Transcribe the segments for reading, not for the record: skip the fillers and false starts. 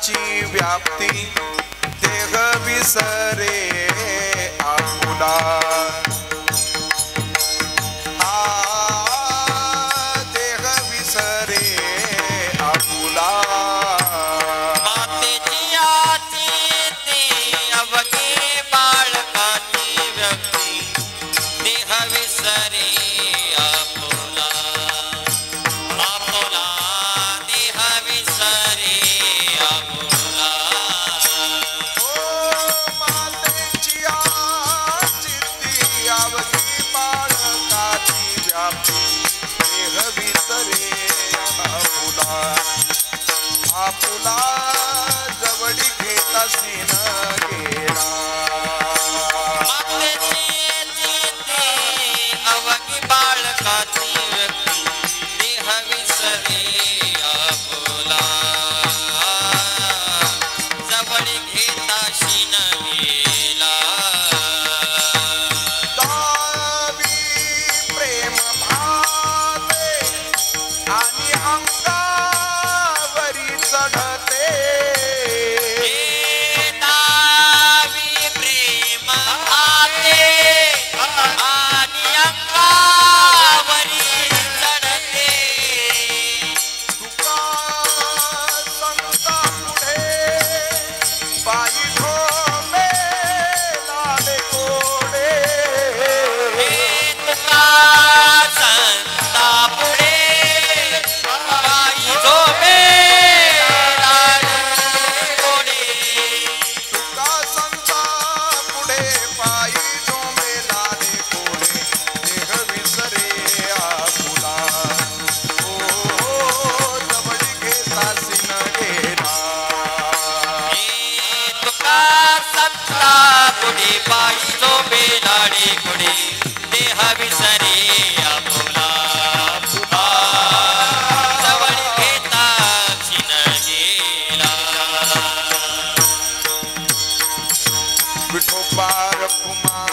काची व्याप्ती देह विसरे आपुला देह विसरे आपुला मातेची आती ते अवघे बाळकाची व्यक्ती देह विसरे आपुला आपुला देह विसरे आपुला मातेची चित्ती अवघी बाळकाची व्याप्ती देह विसरे आपुला आपुला जवळी घेतासी न गेला अवघी बाळकाची व्यक्ती देह विसरे आपुला जवळ घेताशी न गेला दावी प्रेम भावे आणि अंगावरी चढते दावी प्रेम भावे आणि अंगावरी चढते तुका संता पुढे पायी ठोमे लाले कोडे तुका संता पुढे पायी झोपे कोडे तुका संता पुढे पायी ठोमे लाले कोडे देह विसरे आपुला ओ जवळी घेतासी न गेला तुका संता पुढे पायी झोपे लाडे कोडे देह विसरे आपुला जवळ घेताशी न गेला विठोबा रखुमार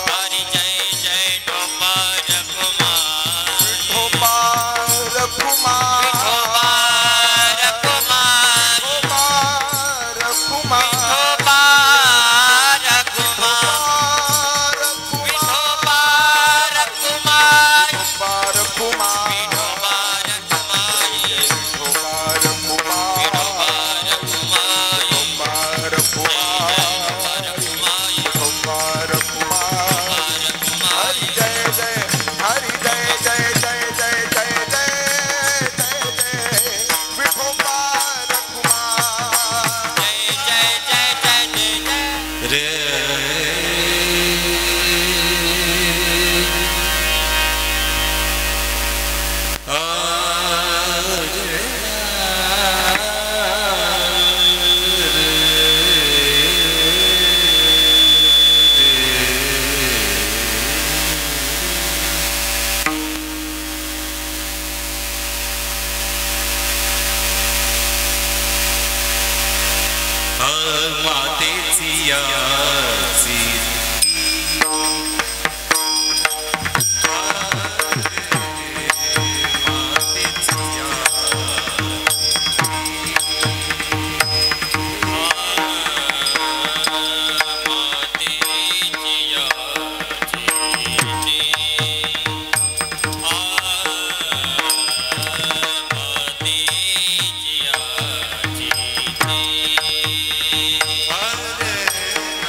हरी जय जय डोंबर कुमार विठोबा रखुमार विठोबार कुमार रखुमार विठोबार कुमार विठोबार कुमार रखुमार कुमार विठोबार कुमार विठोबार कुमार विठोबार कुमार विठोबार कुमार विठोबार कुमार हरि जय जय हरि जय जय जय जय जय जय जय जय विठोबार कुमार जय जय जय जय जय जय मातेची आजी हरे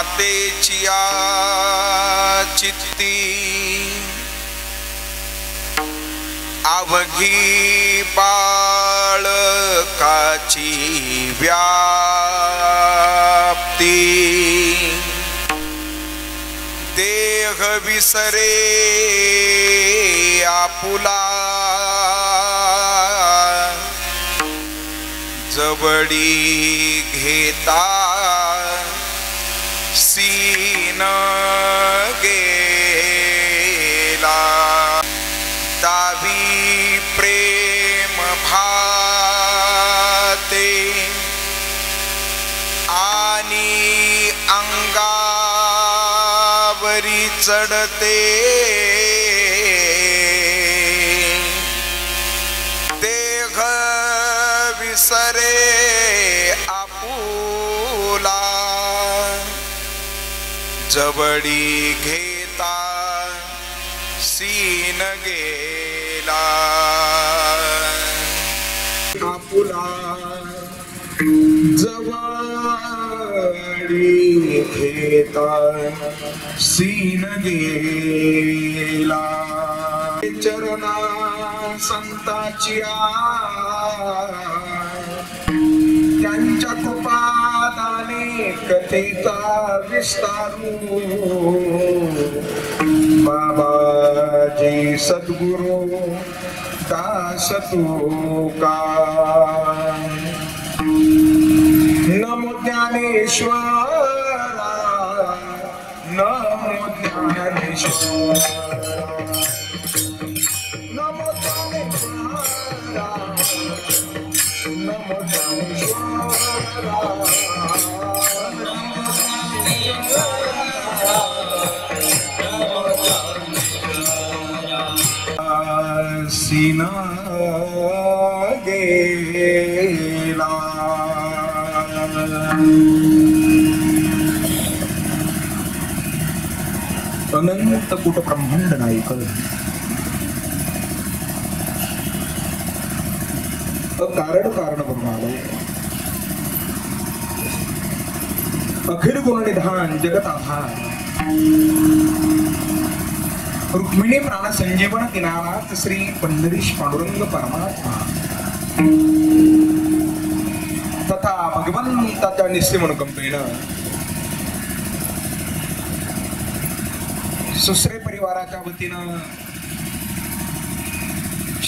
मातेची चित्ती अवघी बाळकाची व्याप्ती देह विसरे आपुला जवळी घेता सीन गेला दावी प्रेम भाते आणि अंगावरी चढते देह विसरे आपुला जवळी घेता सीन गेला आपुला जवळी घेता सीन गेला चरणा संताची त्यांच्या कृपादाने कथेचा विस्तारू बाबाजी सद्गुरु दास तुका नमो ज्ञानेश्वरा नमो ज्ञानेश्वरा नमो ज्ञानेश्वरा नमो सीना गेला अनंत कुट ब्रह्मांड नायक कारण करून आलो अखिल गुणनिधान जगत आधार रुक्मिणी प्राण संजीवन किनारात श्री पंढरीश पांडुरंग परमात्मा तथा भगवंताच्या निश्चिमनुकंपेनं सुश्रे परिवाराच्या वतीनं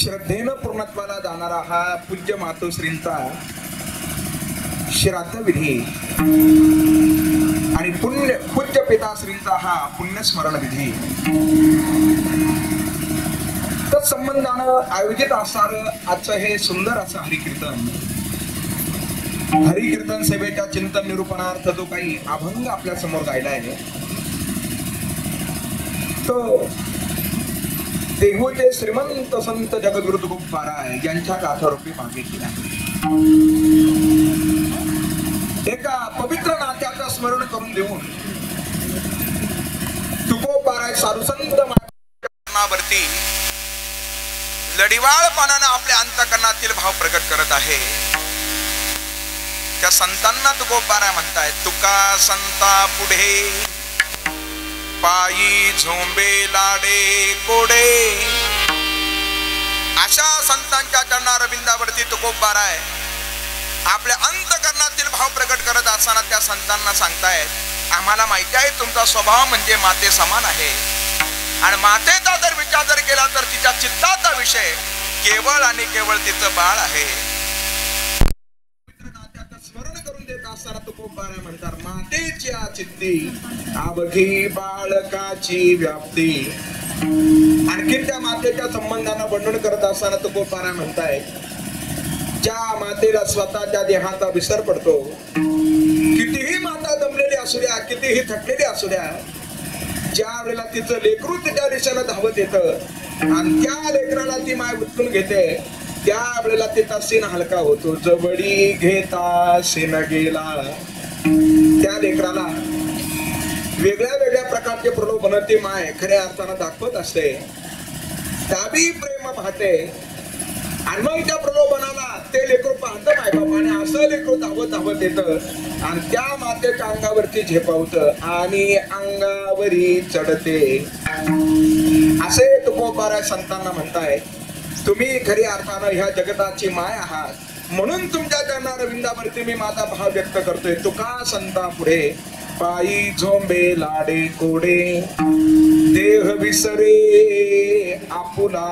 श्रद्धेनं पूर्णत्वाला जाणारा हा पूज्य मातोश्रींचा श्राद्ध विधी आणि पूज्य पिताश्रींचा हा पुण्यस्मरण विधी तत्संबंधानं आयोजित असणारं आजचं हे सुंदर असं हरिकीर्तन सेवेच्या चिंतन निरूपणार्थ जो काही अभंग आपल्या समोर गायला आहे तो देहूचे श्रीमंत संत जगद्गुरु तुकोबारा यांच्या गाथारूपी मागे केला आहे. एका पवित्र नात्याचं स्मरण करून देऊन तुकोबारा साधुसंत मार्गावरती लढिवाळपणानं आपल्या अंतःकरणातील भाव प्रकट करत आहे. त्या संतांना तुकोबारा म्हणतायत तुका संता पुढे पायी झोंबे लाडे कोडे. अशा संतांच्या चरणारविंदावरती तुकोबारा आहे आपल्या अंतःकरणातील भाव प्रकट करत असताना त्या संतांना सांगतायत आम्हाला माहिती आहे तुमचा स्वभाव म्हणजे माते समान आहे आणि मातेचा जर विचार जर केला तर तिच्या चित्ताचा विषय केवळ आणि केवळ तिचं बाळ आहे. स्मरण करून देत असताना तुकोबारा म्हणतात मातेची चित्ती अवघी बाळकाची व्याप्ती. आणखी त्या मातेच्या संबंधानं वर्णन करत असताना तुकोबारा म्हणताय ज्या मातेला स्वतःच्या देहाचा विसर पडतो कितीही माता दमलेली असू द्या कितीही थकलेली असू द्या ज्या वेळेला तिचं लेकरू तिच्या दिशेनं धावत येतं आणि त्या लेकराला ती माय उचलून घेते त्या वेळेला तिचा सीन हलका होतो. जवळी घेता सीन गेला. त्या लेकराला वेगळ्या वेगळ्या प्रकारचे प्रलोभन ती माय खऱ्या अर्थानं दाखवत असते. दाबी प्रेम पाहते आणि मग त्या प्रलोभनाला ते लेकरू पाहतं मायबाप आणि असं लेकरू धावत धावत येतं आणि त्या मातेच्या अंगावरती झेपावतं आणि अंगावरी चढते असे तुकोबाराय संतांना म्हणताय. तुम्ही खरी अर्थानं ह्या जगताची माय आहात म्हणून तुमच्या चरणा रविंदावरती मी माझा भाव व्यक्त करतोय. तुका संता पुढे पायी झोंबे लाडे कोडे देह विसरे आपुला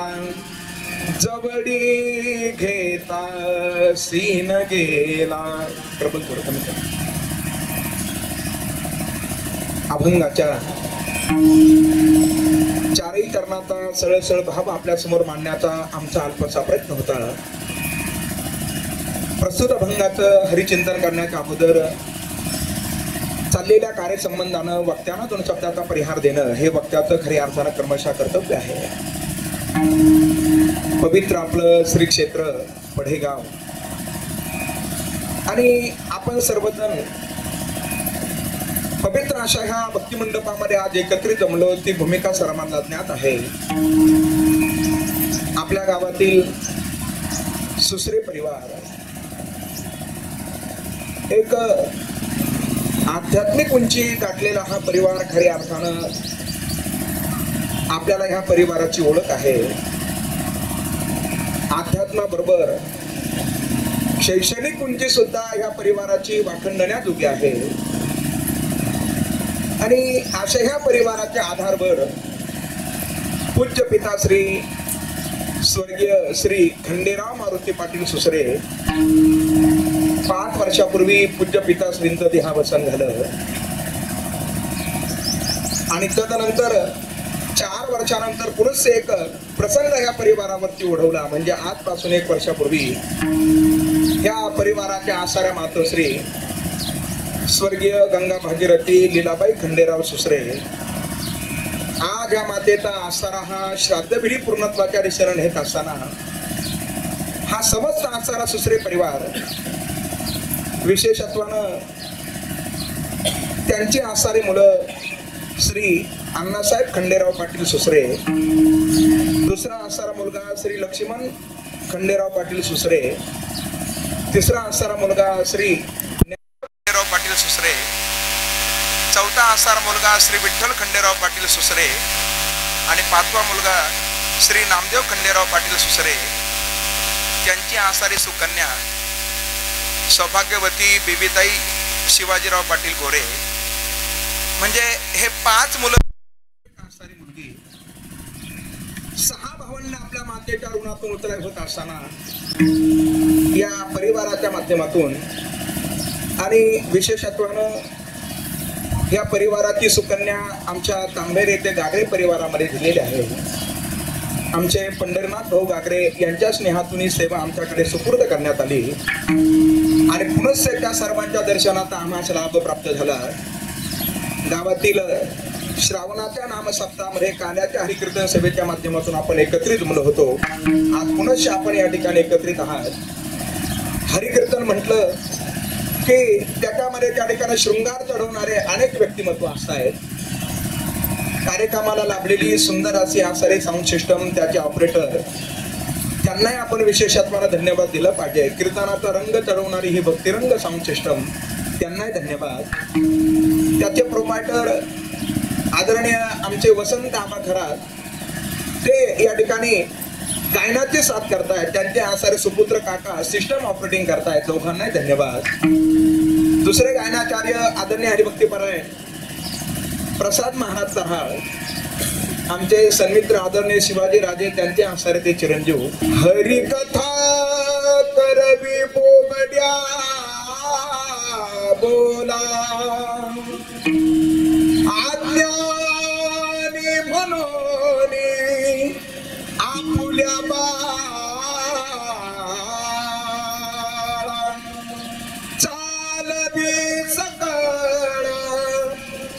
जवडी घेता सीन गेला. प्रबल थोडं कमी करा. अभंगाच्या चारही चरणाचा सरळ सरळ भाव आपल्या समोर मांडण्याचा आमचा अल्पसा प्रयत्न होता. प्रस्तुत अभंगाचं हरिचिंतन करण्याच्या अगोदर चाललेल्या कार्यसंबंधानं वक्त्यांना दोन शब्दाचा परिहार देणं हे वक्त्याचं खरी अर्थानं क्रमशः कर्तव्य आहे. पवित्र आपलं श्री क्षेत्र पढेगाव आणि आपण सर्वजण पवित्र अशा ह्या भक्तिमंडपामध्ये आज एकत्रित जमलो. ती भूमिका सर्वांना ज्ञात आहे. आपल्या गावातील सुसरे परिवार एक आध्यात्मिक उंची गाठलेला हा परिवार खऱ्या अर्थानं आपल्याला ह्या परिवाराची ओळख आहे. अध्यात्माबरोबर शैक्षणिक उंची सुद्धा ह्या परिवाराची वाखणण्याजोगी आहे. आणि अशा ह्या परिवाराच्या आधारवर पूज्य पिता श्री स्वर्गीय श्री खंडेराव मारुती पाटील सुसरे 5 वर्षापूर्वी पूज्य पिताश्रींचं देहावसान झालं आणि तदनंतर 4 वर्षानंतर पुरुष एक प्रसंग या परिवारावरती ओढवला. म्हणजे आजपासून 1 वर्षापूर्वी या परिवाराच्या आसाऱ्या मातोश्री स्वर्गीय गंगा भागीरथी लीलाबाई खंडेराव सुसरे आज या मातेचा आसारा हा श्राद्धविधी पूर्णत्वाच्या दिशेने नेत असताना हा समस्त आसारा सुसरे परिवार विशेषत्वानं त्यांची आसारी मुलं श्री अण्णासाहेब खंडेराव पाटील सुसरे, दुसरा आसारा मुलगा श्री लक्ष्मण खंडेराव पाटील सुसरे, तिसरा आसारा मुलगा श्री खंडेराव पाटील सुसरे, चौथा आसारा मुलगा श्री विठ्ठल खंडेराव पाटील सुसरे आणि 5वा मुलगा श्री नामदेव खंडेराव पाटील सुसरे. त्यांची आसारी सुकन्या सौभाग्यवती बेबीताई शिवाजीराव पाटील गोरे. म्हणजे हे 5 मुलं आसारी मुलगी 6 भावंड आपल्या मातेच्या ऋणातून उतराय होत असताना या परिवाराच्या माध्यमातून आणि विशेषत्वानं या परिवाराची सुकन्या आमच्या तांबेर येथे गागरे परिवारामध्ये दिलेली आहे. आमचे पंढरीनाथ भाऊ गागरे यांच्या स्नेहातून ही सेवा आमच्याकडे सुपूर्द करण्यात आली आणि पुनश्च त्या सर्वांच्या दर्शनाचा आम्हाला लाभ प्राप्त झाला. गावातील श्रावणाच्या नामसप्ताहामध्ये काल्याच्या हरिकीर्तन सभेच्या माध्यमातून आपण एकत्रित जमलो होतो. आज पुनश्च आपण या ठिकाणी एकत्रित आहात. हरिकीर्तन म्हटलं की त्याच्यामध्ये त्या ठिकाणी शृंगार चढवणारे अनेक व्यक्तिमत्व असतात. कार्यक्रमाला लाभलेली सुंदर अशी आसारी साऊंड सिस्टम, त्याचे ऑपरेटर, त्यांनाही आपण विशेषत्वानं धन्यवाद दिला पाहिजे. कीर्तनाचा रंग चढवणारी ही भक्तिरंग साऊंड सिस्टम, त्यांनाही धन्यवाद. त्याचे प्रोपायटर आदरणीय आमचे वसंत आबा खरात, ते या ठिकाणी गायनाची साथ करतायत. त्यांचे आसारे सुपुत्र काका सिस्टम ऑपरेटिंग करतायत. दोघांनाही धन्यवाद. दुसरे गायनाचार्य आदरणीय हरिभक्तीपरायण प्रसाद महाराज तरहाळ, आमचे सन्मित्र आदरणीय शिवाजी राजे, त्यांचे आसारे ते चिरंजीव. हरिकथा करवी बोबड्या बोला आज्ञानी म्हणून आपुल्या बाळा चालवी सकळ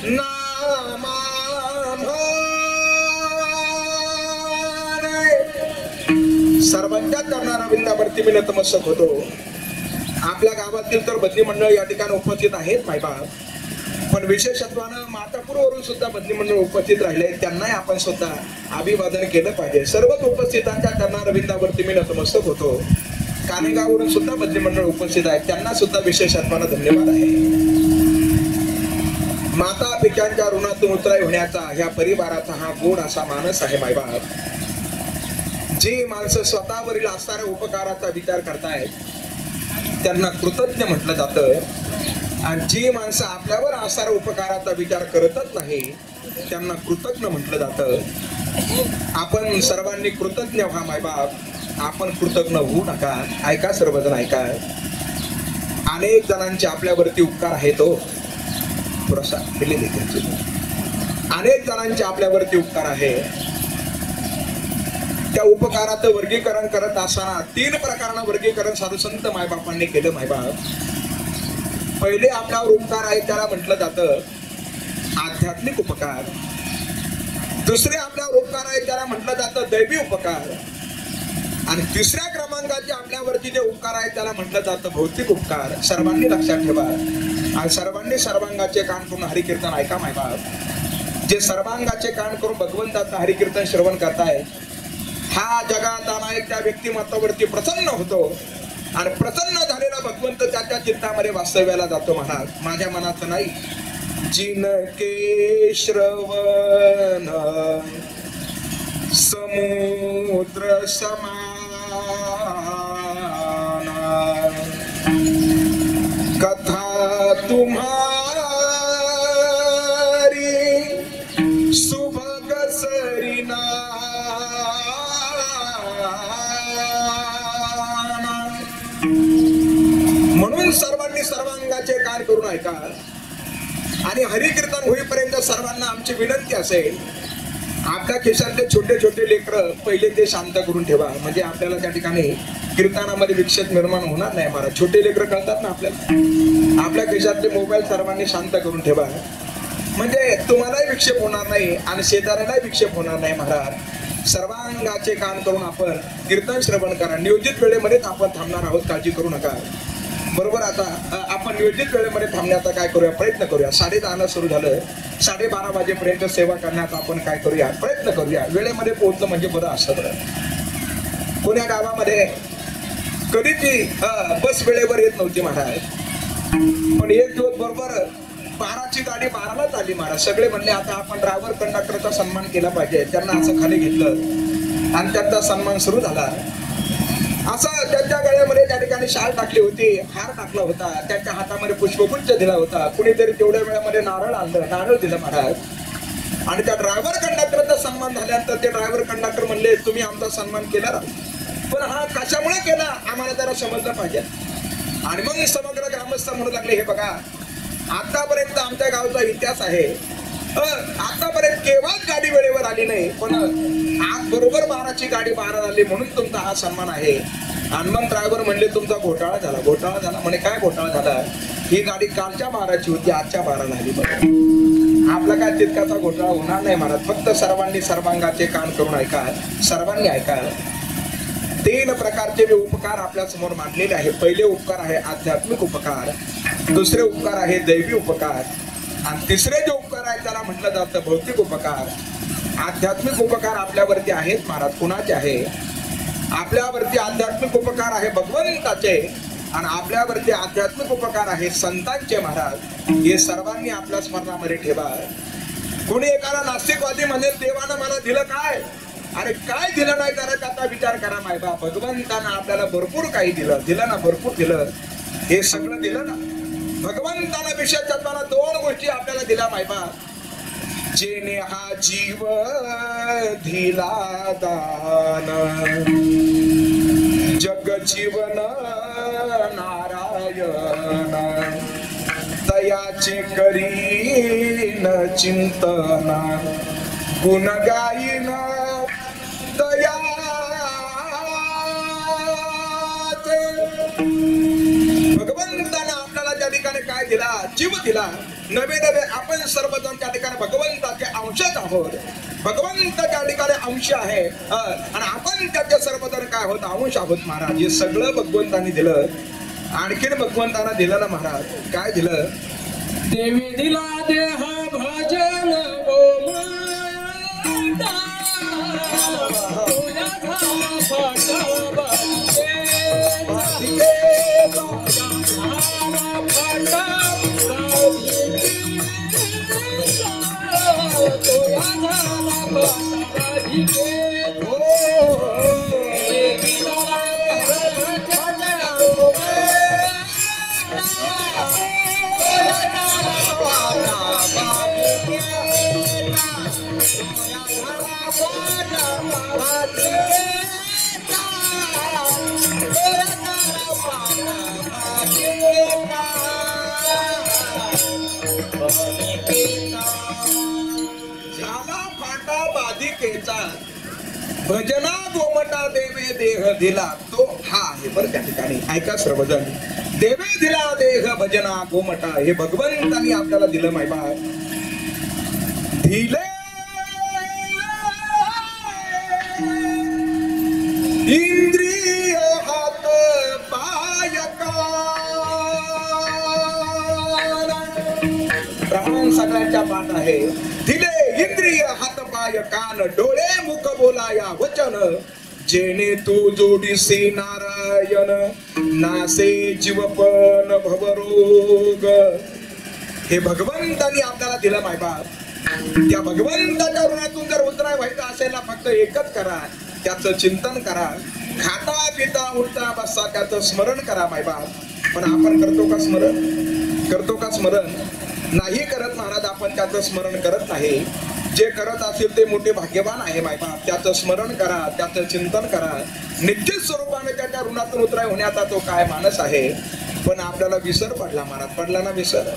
नामाने. सर्वांच्या करणारा वृंदावरती मी नतमस्तक होतो. आपल्या गावातील तर बदली मंडळ या ठिकाणी उपस्थित आहेत मायबाप, पण विशेषत्वानं मातापूरवरून सुद्धा बदली मंडळ उपस्थित राहिले. त्यांनाही आपण सुद्धा अभिवादन केलं पाहिजे. सर्वच उपस्थितांच्या करणाऱ्या वृंदावरती मी नतमस्तक होतो. कानेगाववरून सुद्धा बदली मंडळ उपस्थित आहेत, त्यांना सुद्धा विशेष आत्माना धन्यवाद आहे. माता पित्यांच्या ऋणातून उतराई होण्याचा ह्या परिवाराचा हा गोड असा मानस आहे. मायबाप, जी माणसं स्वतःवरील असणाऱ्या उपकाराचा विचार करतायत त्यांना कृतज्ञ म्हटलं जातं, आणि जी माणसं आपल्यावर असणाऱ्या उपकाराचा विचार करतच नाही त्यांना कृतज्ञ म्हटलं जातं. आपण सर्वांनी कृतज्ञ व्हा मायबाप, आपण कृतज्ञ होऊ नका. ऐका सर्वजण ऐका, अनेक जणांचे आपल्यावरती उपकार आहेत. अनेक जणांचे आपल्यावरती उपकार आहे. त्या उपकाराचं वर्गीकरण करत असताना 3 प्रकारानं वर्गीकरण साधू संत मायबापांनी केलं. मायबाप, पहिले आपल्यावर उपकार आहे त्याला म्हटलं जातं आध्यात्मिक उपकार. दुसरे आपल्यावर उपकार आहे त्याला म्हटलं जातं दैवी उपकार. आणि तिसऱ्या क्रमांकाचे आपल्यावरती जे उपकार आहे त्याला म्हटलं जातं भौतिक उपकार. सर्वांनी लक्षात ठेवा आणि सर्वांनी सर्वांगाचे कान करून हरिकीर्तन ऐका. मायबाप, जे सर्वांगाचे कान करून भगवंताचं हरिकीर्तन श्रवण करताय, हा जगात अनेक त्या व्यक्तिमत्वावरती प्रसन्न होतो आणि प्रसन्न झालेला भगवंत त्याच्या चित्तामध्ये वास्तव्याला जातो. महाराज, माझ्या मनाचं नाही, जिनके श्रवण समुद्र समान कथा तुम्हारी सुभग सरिना. म्हणून सर्वांनी सर्वांगाचे कान करून ऐका आणि हरिकीर्तन होईपर्यंत सर्वांना आमची विनंती असेल, आपल्या खिशातले छोटे छोटे लेकरं पहिले ते शांत करून ठेवा, म्हणजे आपल्याला त्या ठिकाणी कीर्तनामध्ये विक्षेप निर्माण होणार नाही. महाराज, छोटे लेकरं कळतात ना आपल्याला. आपल्या खिशातले मोबाईल सर्वांनी शांत करून ठेवा, म्हणजे तुम्हालाही विक्षेप होणार नाही आणि शेजाऱ्यालाही विक्षेप होणार नाही. महाराज, सर्वांगाचे कान करून आपण कीर्तन श्रवण करा. नियोजित वेळेमध्येच आपण थांबणार आहोत, काळजी करू नका. बरोबर, आता आपण नियोजित वेळेमध्ये थांबण्याचा काय करूया, प्रयत्न करूया. 10:30 सुरू झालं, 12:30 वाजेपर्यंत सेवा करण्याचा आपण काय करूया, प्रयत्न करूया. वेळेमध्ये पोहोचलं म्हणजे बरं असतं. बरं, पुण्या गावामध्ये कधीच बस वेळेवर येत नव्हती महाराज, पण एक दिवस बरोबर 12ची गाडी 12लाच आली. महाराज, सगळे म्हणले आता आपण ड्रायव्हर कंडक्टरचा सन्मान केला पाहिजे. त्यांना असं खाली घेतलं आणि त्यांचा सन्मान सुरू झाला. असं त्यांच्या गळ्यामध्ये त्या ठिकाणी शाल टाकली होती, हार टाकला होता, त्यांच्या हातामध्ये पुष्पगुच्छ दिला होता. कुणीतरी तेवढ्या वेळामध्ये नारळ आणलं, नारळ दिलं महाराज. आणि त्या ड्रायव्हर कंडक्टरचा सन्मान झाल्यानंतर ते ड्रायव्हर कंडक्टर म्हणले तुम्ही आमचा सन्मान केला, पण हा कशामुळे केला आम्हाला जरा समजलं पाहिजे. आणि मग समग्र ग्रामस्थ म्हणू लागले, हे बघा, आतापर्यंत आमच्या गावचा इतिहास आहे, आतापर्यंत केव्हाच गाडी वेळेवर आली नाही, पण आज बरोबर 12ची गाडी 12 झाली म्हणून तुमचा हा सन्मान आहे. आणि मग ड्रायव्हर म्हणले तुमचा घोटाळा झाला. घोटाळा झाला म्हणे, काय घोटाळा झाला? ही गाडी कालच्या 12ची होती, आजच्या 12 झाली. आपला काय तितकाचा घोटाळा होणार नाही महाराज. फक्त सर्वांनी सर्वांगाचे कान करून ऐका, सर्वांनी ऐका. 3 प्रकारचे मी उपकार आपल्या समोर मांडलेले आहे. पहिले उपकार आहे आध्यात्मिक उपकार, दुसरे उपकार आहे दैवी उपकार, आणि तिसरे जे उपकार आहे त्याला म्हटलं जातं भौतिक उपकार. आध्यात्मिक उपकार आपल्यावरती आहेत महाराज. कुणाचे आहे? आपल्यावरती आध्यात्मिक उपकार आहे भगवंताचे, आणि आपल्यावरती आध्यात्मिक उपकार आहे संतांचे महाराज. हे सर्वांनी आपल्या स्मरणामध्ये ठेवा. कोणी एकाला नास्तिकवादी म्हणेल देवानं मला दिलं काय, अरे काय दिलं नाही करायचं आता विचार करा मायबा. भगवंतानं आपल्याला भरपूर काही दिलं ना, भरपूर दिलं. हे सगळं दिलं ना भगवंतानं. विशेष जन्माला 2 गोष्टी आपल्याला दिल्या मायबा. जेने हा जीव दिला दान, जग जीवन नारायण, दयाचे करीन चिंतन, गुण गाईन दया. भगवंतानं आपल्याला त्या ठिकाणी काय दिला? जीव दिला. नवे नवे आपण सर्वजण त्या ठिकाणी भगवंताचे अंशच आहोत. भगवंत त्या ठिकाणी अंश आहे आणि आपण त्याचे सर्वजण काय आहोत? अंश आहोत महाराज. हे सगळं भगवंताने दिलं. आणखीन भगवंतानं दिलं ना महाराज. काय दिलं? देवी दिला देह भजन गोमाता, भजना गोमटा देवे देह दिला, तो हा आहे बरं त्या ठिकाणी. ऐका सर्वजण, देवे दिला देह भजना गोमटा, हे भगवंतानी आपल्याला दिलं माहिबा. दिले इंद्रिय हात पाय प्राण सगळ्यांच्या पाठ आहे. दिले इंद्रिय हात पाय कान डोळे मुख बोलाया वचन, जेणे तू जोडीसी नारायण नासे जीवपन भवरोग. हे भगवंतानी आपल्याला दिलं मायबा. त्या भगवंताच्या ऋणातून जर उतराय व्हायचं असेल ना, फक्त एकच करा, त्याचं चिंतन करा. खाता पिता उठता बसता त्याचं स्मरण करा मायबा. पण आपण करतो का स्मरण? करतो का स्मरण? नाही करत महाराज. आपण त्याचं स्मरण करत नाही. जे करत असेल ते मोठे भाग्यवान आहे मायबा. त्याचं स्मरण करा, त्याचं चिंतन करा. निश्चित स्वरूपाने त्याच्या ऋणातून उतराय होण्याचा तो काय मानस आहे. पण आपल्याला विसर पडला महाराज. पडला ना विसर?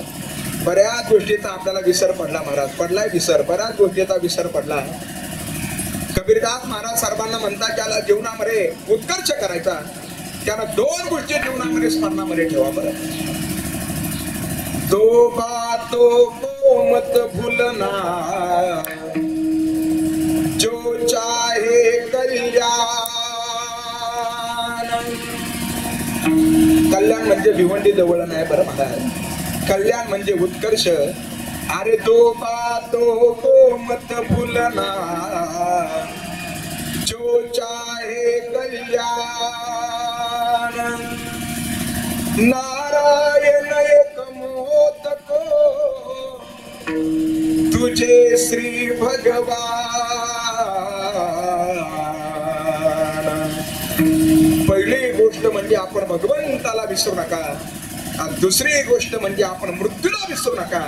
बऱ्याच गोष्टीचा आपल्याला विसर पडला महाराज. पडलाय विसर, बऱ्याच गोष्टीचा विसर पडला. कबीरदास महाराज सर्वांना म्हणतात, त्याला जीवनामध्ये उत्कर्ष करायचा, त्यानं दोन गोष्टी जीवनामध्ये स्मरणामध्ये ठेवा बरं. तो बातों को मत भूलना, जो चाहे कल्याण. कल्याण म्हणजे भिवंडी जवळ नाही बरं महाराज. कल्याण म्हणजे उत्कर्ष. अरे दो बातों को मत भूलना, जो चाहे कल्याण. नारायण एक मोत को तुझे श्री भगवान. पहिली गोष्ट म्हणजे आपण भगवंताला विसरू नका. दुसरी गोष्ट म्हणजे आपण मृत्यूला विसरू नका.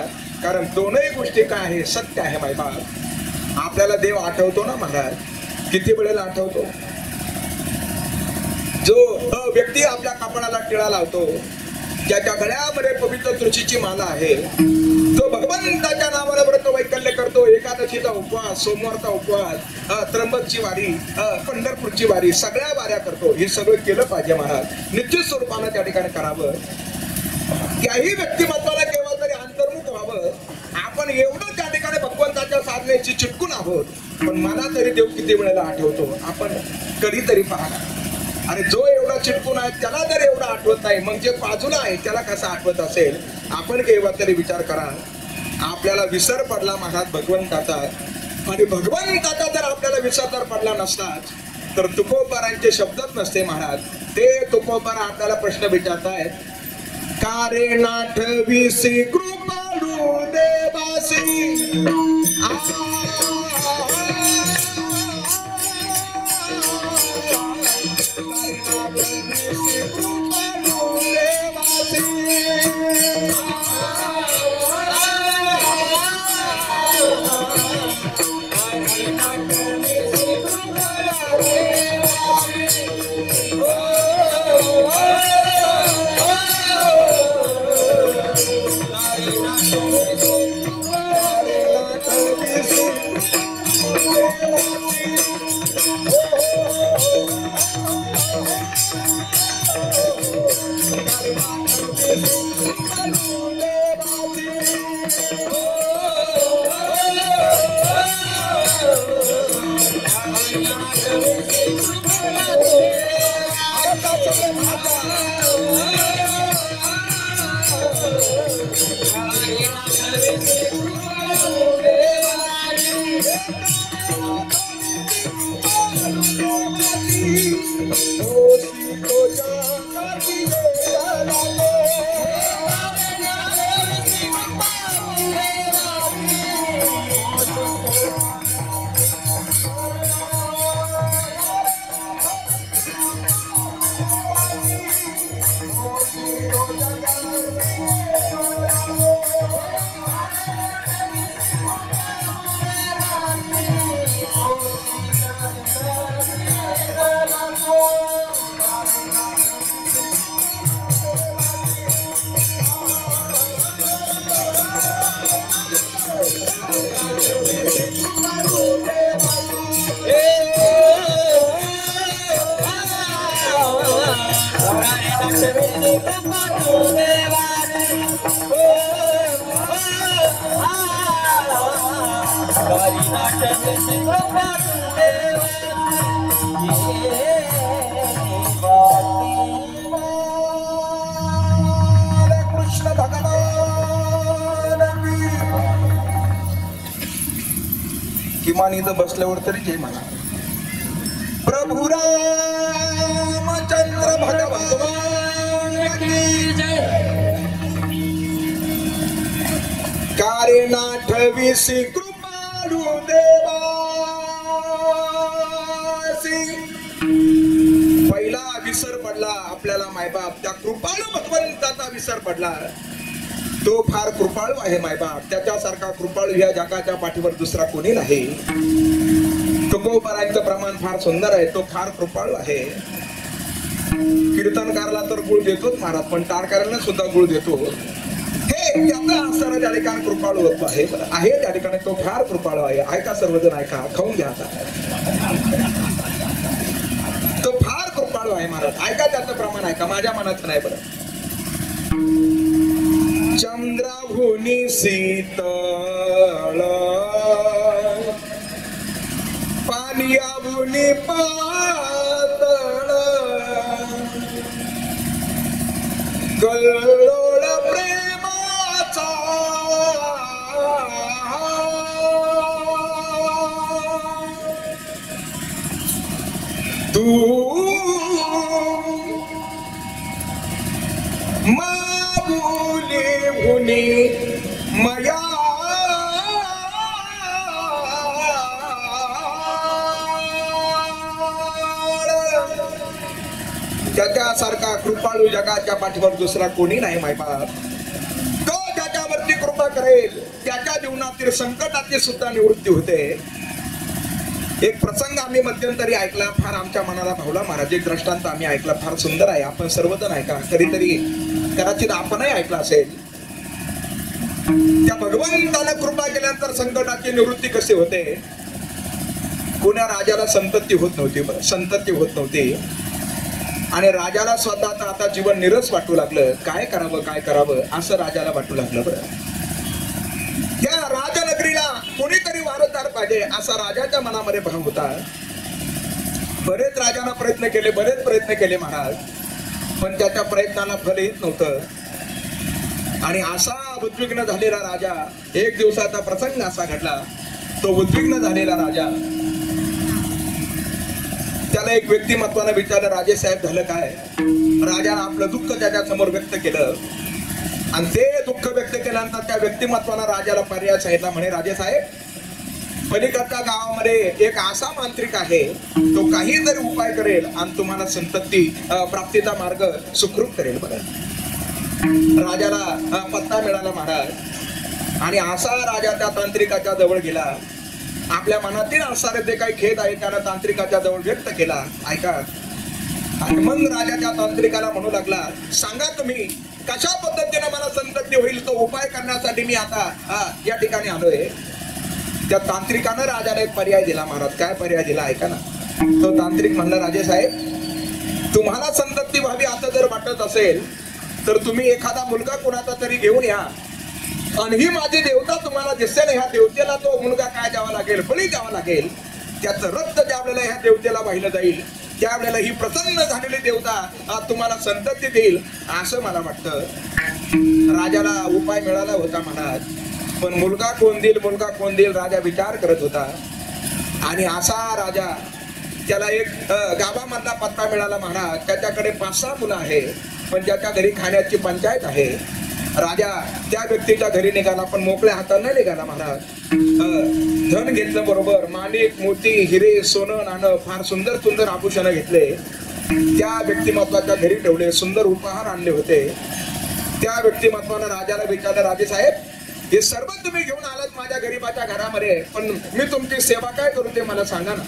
कारण दोनही गोष्टी काय आहे? सत्य आहे माय बाप. आपल्याला देव आठवतो ना महाराज? किती वेळेला आठवतो? जो व्यक्ती आपल्या कपाळाला टिळा लावतो, ज्याच्या गळ्यामध्ये पवित्र तुळशीची माला आहे, तो भगवंताच्या नावाला व्रत वैकल्य करतो. एकादशीचा उपवास, सोमवारचा उपवास, त्र्यंबकची वारी, पंढरपूरची वारी, सगळ्या वाऱ्या करतो. हे सगळं केलं पाहिजे महाराज. निश्चित स्वरूपानं त्या ठिकाणी करावं. त्याही व्यक्तिमत्वाला केव्हा तरी अंतर्मुख व्हावं. आपण एवढं त्या ठिकाणी भगवंताच्या साधनेची चिटकून आहोत. पण मला तरी देव किती वेळेला आठवतो? आपण कधीतरी पहा. अरे जो एवढा चिटकून आहे त्याला जर एवढं आठवत नाही, मग जे बाजूला आहे त्याला कसं आठवत असेल? आपण केव्हा तरी विचार करा. आपल्याला विसर पडला महाराज भगवंताचा. आणि भगवंताचा जर आपल्याला विसर जर पडला नसताच तर तुकोबारांचे शब्दच नसते महाराज. ते तुकोबार आपल्याला प्रश्न विचारतायत, का रे नाठविसी कृपाळू देवासी. कृष्ण भगवान की. किमान इथं बसल्यावर तरी जय म्हणा. प्रभु रामचंद्र भगवान की जय. कारे नाठविसी कृपाळू देवासी. पहिला विसर पडला आपल्याला मायबाप, त्या कृपाळू भगवंताचा विसर पडला. तो फार कृपाळू आहे मायबाप, त्याच्यासारखा कृपाळू या जगाच्या पाठीवर दुसरा कोणी नाही. तुकोबारांचं प्रमाण फार सुंदर आहे, तो फार कृपाळू आहे. कीर्तनकारला तर गुळ देतोच महाराज, पण टाळकऱ्यांना सुद्धा गुळ देतो. हे त्याचा असणारा त्या ठिकाणी कृपाळू आहे, आहे त्या ठिकाणी तो फार कृपाळू आहे. ऐका सर्वजण ऐका, खाऊन घ्या आता. तो फार कृपाळू आहे महाराज, ऐका त्याचं प्रमाण ऐका, माझ्या मनाचं नाही बरं. चंद्राभुनी शीतळ पानियाभुनी पातळ कल्लोळ प्रेमाचा तू मागुली भुनी मया त्याच्यासारखा कृपाळू जगाच्या पाठीवर दुसरा कोणी नाही मायबाप. तो त्याच्यावरती कृपा करेल, त्याच्या जीवनातील संकटाची सुद्धा निवृत्ती होते. एक प्रसंग आम्ही मध्यंतरी ऐकला, फार आमच्या मनाला भावला महाराज. एक दृष्टांत आम्ही ऐकला, फार सुंदर आहे. आपण सर्वजण ऐका, कधीतरी कदाचित आपणही ऐकला असेल. त्या भगवंतानं कृपा केल्यानंतर संकटाची निवृत्ती कशी होते. कोण्या राजाला संतती होत नव्हती, बरं संतती होत नव्हती, आणि राजाला स्वतःच आता जीवन निरस वाटू लागलं. काय करावं असं राजाला वाटू लागलं. बरं या राजनगरीला कोणीतरी वारसदार पाहिजे असा राजाच्या मनामध्ये भाव होता. बरेच राजानं प्रयत्न केले महाराज, पण त्याच्या प्रयत्नाला फल येत नव्हतं. आणि असा उद्विग्न झालेला राजा, एक दिवसाचा प्रसंग असा घडला. तो उद्विग्न झालेला राजा, त्याला एक व्यक्तिमत्वानं विचारलं, राजे साहेब झालं काय. राजानं आपलं दुःख त्याच्या समोर व्यक्त केलं, आणि ते दुःख व्यक्त केल्यानंतर त्या व्यक्तिमत्वानं राजाला पर्याय सांगितला. म्हणे, राजे साहेब, पलीकडच्या गावामध्ये एक असा मांत्रिक आहे, तो काही जरी उपाय करेल आणि तुम्हाला संतती प्राप्तीचा मार्ग सुखरूप करेल. बरं राजाला पत्ता मिळाला महाराज, आणि असा राजा त्या तांत्रिकाच्या जवळ गेला. आपल्या मनातील असणारे जे काही खेद आहे त्याला तांत्रिकाच्या जवळ व्यक्त केला. ऐका, आणि मग राजा त्या तांत्रिकाला म्हणू लागला, सांगा तुम्ही कशा पद्धतीने मला संतती होईल, तो उपाय करण्यासाठी मी आता या ठिकाणी आलोय. त्या तांत्रिकानं राजाला एक पर्याय दिला महाराज. काय पर्याय दिला ऐका ना. तो तांत्रिक म्हणला, राजे साहेब, तुम्हाला संतती व्हावी आता जर वाटत असेल तर तुम्ही एखादा मुलगा कोणाचा तरी घेऊन या, आणि ही माझी देवता तुम्हाला दिसेल. ह्या देवतेला तो मुलगा काय द्यावा लागेल, बळी द्यावा लागेल. त्याचं रक्त ज्या वेळेला ह्या देवतेला वाहिलं जाईल, त्यावेळेला ही प्रसन्न झालेली देवता तुम्हाला संतती देईल असं मला वाटतं. राजाला उपाय मिळाला होता महाराज, पण मुलगा कोण देईल राजा विचार करत होता. आणि असा राजा, त्याला एक गावामधला पत्ता मिळाला महाराज. त्याच्याकडे 5-6 मुलं आहे, पण त्याच्या घरी खाण्याची पंचायत आहे. राजा त्या व्यक्तीच्या घरी निघाला, पण मोकळ्या हाताने निघाला महाराज. धन घेतलं बरोबर, माणिक मोती हिरे सोनं नाणं, फार सुंदर सुंदर आभूषणं घेतले. त्या व्यक्तिमत्वाच्या घरी ठेवले, सुंदर उपहार आणले होते. त्या व्यक्तिमत्वानं राजाला विचारलं, राजे साहेब, हे सर्व तुम्ही घेऊन आलात माझ्या गरीबाच्या घरामध्ये, पण मी तुमची सेवा काय करू ते मला सांगा ना.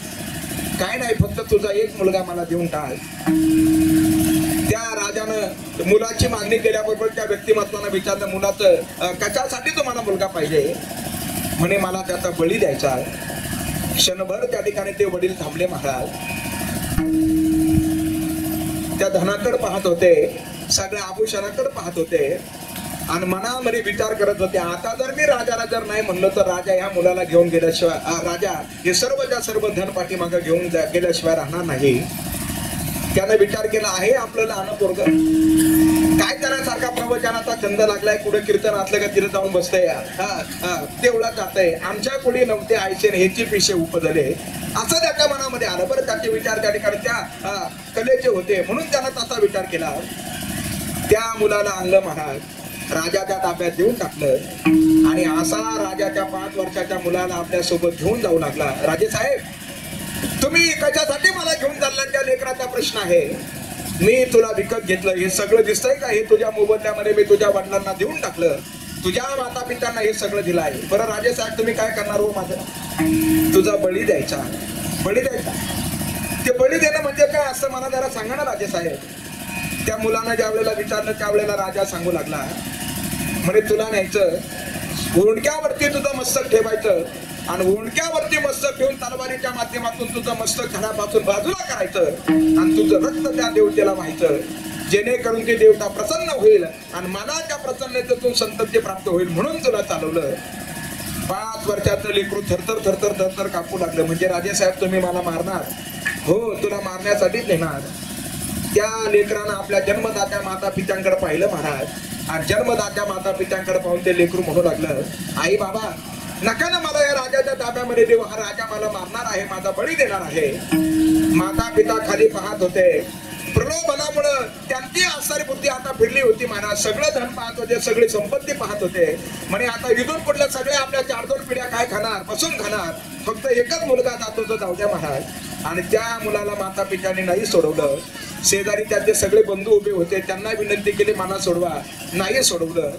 काय नाही, फक्त तुझा एक मुलगा मला देऊन टाक. त्या राजानं मुलाची मागणी केल्याबरोबर त्या व्यक्तिमत्वानं विचारलं, मुलाचं कशासाठी तुम्हाला मुलगा पाहिजे. म्हणे, मला त्याचा बळी द्यायचा. क्षणभर त्या ठिकाणी ते वडील थांबले महाराज. त्या धनाकडे पाहत होते, सगळ्या आभूषणाकडे पाहत होते. आणि मनामध्ये विचार करत होते, आता जर मी राजाला जर नाही म्हणलं तर राजा ह्या मुलाला घेऊन गेल्याशिवाय राजा हे सर्वच्या सर्व धन पाठीमागं घेऊन गेल्याशिवाय राहणार नाही. त्यानं विचार केला, आहे आपलं लहान पोरग, काय त्यासारखा प्रवचनाचा छंद लागलाय, कुठे कीर्तन असलं का तिथे जाऊन बसतंय, तेवढा जातंय, आमच्या कुणी नव्हते आयचे ह्याची पिशे उपजले, असं त्याच्या मनामध्ये आलं. बरं, त्याचे विचार त्या ठिकाणी त्या कलेचे होते म्हणून त्यानं तसा विचार केला. त्या मुलाला आणलं महाराज, राजाच्या ताब्यात देऊन टाकलं आणि असा राजाच्या 5 वर्षाच्या मुलाला आपल्या सोबत घेऊन जाऊ लागला. राजे साहेब, तुम्ही कशासाठी मला घेऊन चालला, त्या लेकराचा प्रश्न आहे. मी तुला विकत घेतलं, हे सगळं दिसतंय का, हे तुझ्या मोबदल्यामध्ये मी तुझ्या वडिलांना देऊन टाकलं, तुझ्या माता पित्यांना हे सगळं दिलं आहे. बरं राजे साहेब, तुम्ही काय करणार हो माझं? तुझा बळी द्यायचा. बळी द्यायचा, ते बळी देणं म्हणजे काय असं मला जरा सांगा ना राजे साहेब. त्या मुलानं ज्या वेळेला विचारलं त्यावेळेला राजा सांगू लागला, म्हणे तुला न्यायचं, उंडक्यावरती तुझं मस्तक ठेवायचं आणि उंडक्यावरती मस्तक ठेवून तलवारीच्या माध्यमातून तुझं मस्तक धडापासून बाजूला करायचं आणि तुझं रक्त त्या देवतेला व्हायचं, जेणेकरून ती देवता प्रसन्न होईल आणि मला त्या प्रसन्नतेतून संतती प्राप्त होईल म्हणून तुला चालवलं. 5 वर्षाचं लेकरू थरथर थरथर थरथर कापू लागलं. म्हणजे राजे साहेब, तुम्ही मला मारणार? हो, तुला मारण्यासाठीच नेणार. त्या लेकरानं आपल्या जन्मदात्या माता पित्यांकडे पाहिलं महाराज, आणि जन्मदात्या माता पित्यांकडे पाहून ते लेकरू म्हणू लागलं, आई बाबा नका ना मला या राजाच्या ताब्यामध्ये देऊ, हा राजा मला मारणार आहे, माझा बळी देणार आहे. माता पिता खाली पाहत होते. प्रलोभनामुळं त्यांची आसारी बुद्धी आता फिरली होती महाराज. सगळं धन पाहत होते, सगळी संपत्ती पाहत होते. म्हणे आता इथून पुढल्या सगळ्या आपल्या 4-2 पिढ्या काय खाणार, बसून खाणार, फक्त एकच मुलगा जातो तो जाऊ द्या महाराज. आणि त्या मुलाला माता पित्याने नाही सोडवलं. शेजारी त्याचे सगळे बंधू उभे होते, त्यांना विनंती केली मला सोडवा, नाही सोडवलं.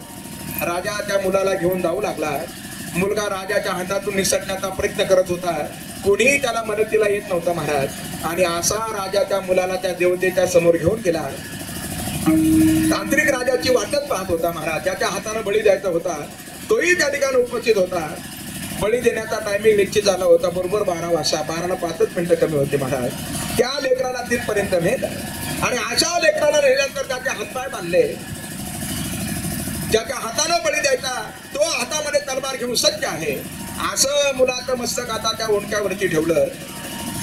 राजा त्या मुलाला घेऊन जाऊ लागला. मुलगा राजाच्या हातातून निसटण्याचा प्रयत्न करत होता, कोणीही त्याला मदतीला येत नव्हता महाराज. आणि असा राजा त्या मुलाला त्या देवतेच्या समोर घेऊन गेला. तांत्रिक राजाची वाटच पाहत होता महाराज, ज्याच्या हाताने बळी द्यायचा होता तोही त्या ठिकाणी उपस्थित होता. बळी देण्याचा टायमिंग निश्चित झाला होता, बरोबर 12 वाजता. 12ला 5 मिनिटं कमी होते महाराज. त्या लेकराला तिथपर्यंत नेलं आणि अशा लेकराला नेल्यानंतर त्याचे हातपाय बांधले. ज्याच्या हातानं बळी द्यायचा तो हातामध्ये तलवार घेऊन सज्ज आहे, असं मुलाचं मस्तक आता त्या ओंडक्यावरती ठेवलं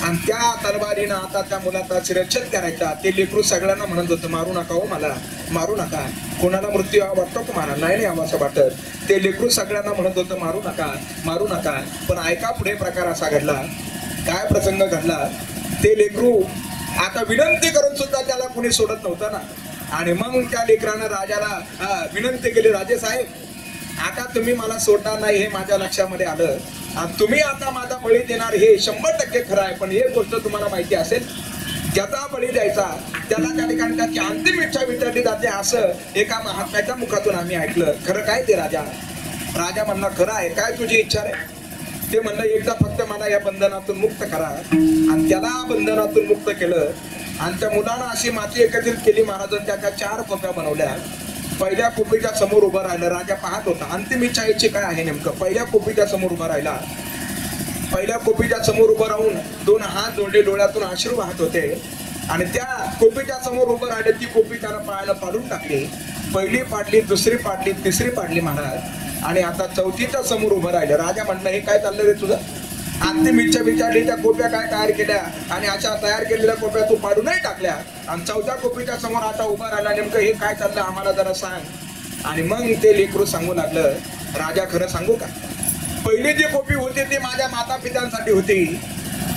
आणि त्या तलवारीनं आता त्या मुलाचा शिरच्छेद करायचा. ते लेकरू सगळ्यांना म्हणत होतं, मारू नका हो मला, मारू नका. कोणाला मृत्यू वाटतो का मला? नाही असं वाटत. ते लेकरू सगळ्यांना म्हणत होतं, मारू नका, मारू नका. पण ऐका, पुढे प्रकार असा घडला. काय प्रसंग घडला? ते लेकरू आता विनंती करून सुद्धा त्याला कोणी सोडत नव्हतं ना. आणि मग त्या लेकरानं राजाला विनंती केली, राजे साहेब आता तुम्ही मला सोडणार नाही हे माझ्या लक्षामध्ये आलं, आणि तुम्ही आता माझा बळी देणार हे 100% खरं आहे. पण एक गोष्ट तुम्हाला माहिती असेल, ज्याचा बळी द्यायचा त्याला त्या ठिकाणी त्याची अंतिम इच्छा विचारली जाते, असं एका महात्म्याच्या मुखातून आम्ही ऐकलं. खरं काय ते राजा? राजा म्हणला, खरं आहे. काय तुझी इच्छा आहे? ते म्हणलं, एकदा फक्त मला या बंधनातून मुक्त करा. आणि त्याला बंधनातून मुक्त केलं आणि त्या मुलानं अशी माती एकत्रित केली महाराजांनी, त्याच्या 4 कोप्या बनवल्या. पहिल्या कोपीच्या समोर उभं राहिलं. राजा पाहत होता अंतिम इच्छा याची काय आहे नेमकं. पहिल्या कोपीच्या समोर उभा राहिला. पहिल्या कोपीच्या समोर उभं राहून 2 हात जोडले, डोळ्यातून अश्रू वाहत होते. आणि त्या कोपीच्या समोर उभं राहिलं. ती कोपी त्याला पायाला पाडून टाकली. पहिली पाडली, दुसरी पाडली, तिसरी पाडली महाराज. आणि आता 4थीच्या समोर उभं राहिलं. राजा म्हटलं, हे काय चाललं रे तुझं? अंतिम इच्छा विचारली, त्या कोप्या काय तयार केल्या आणि अशा तयार केलेल्या कोप्या तू पाडूनही टाकल्या. आणि 4थ्या कोपीच्या समोर आता उभा राहिला. नेमकं हे काय चाललं आम्हाला जरा सांग. आणि मग ते लेकरू सांगू लागलं, राजा खरं सांगू का, पहिली जी कोपी होती ती माझ्या माता पित्यांसाठी होती.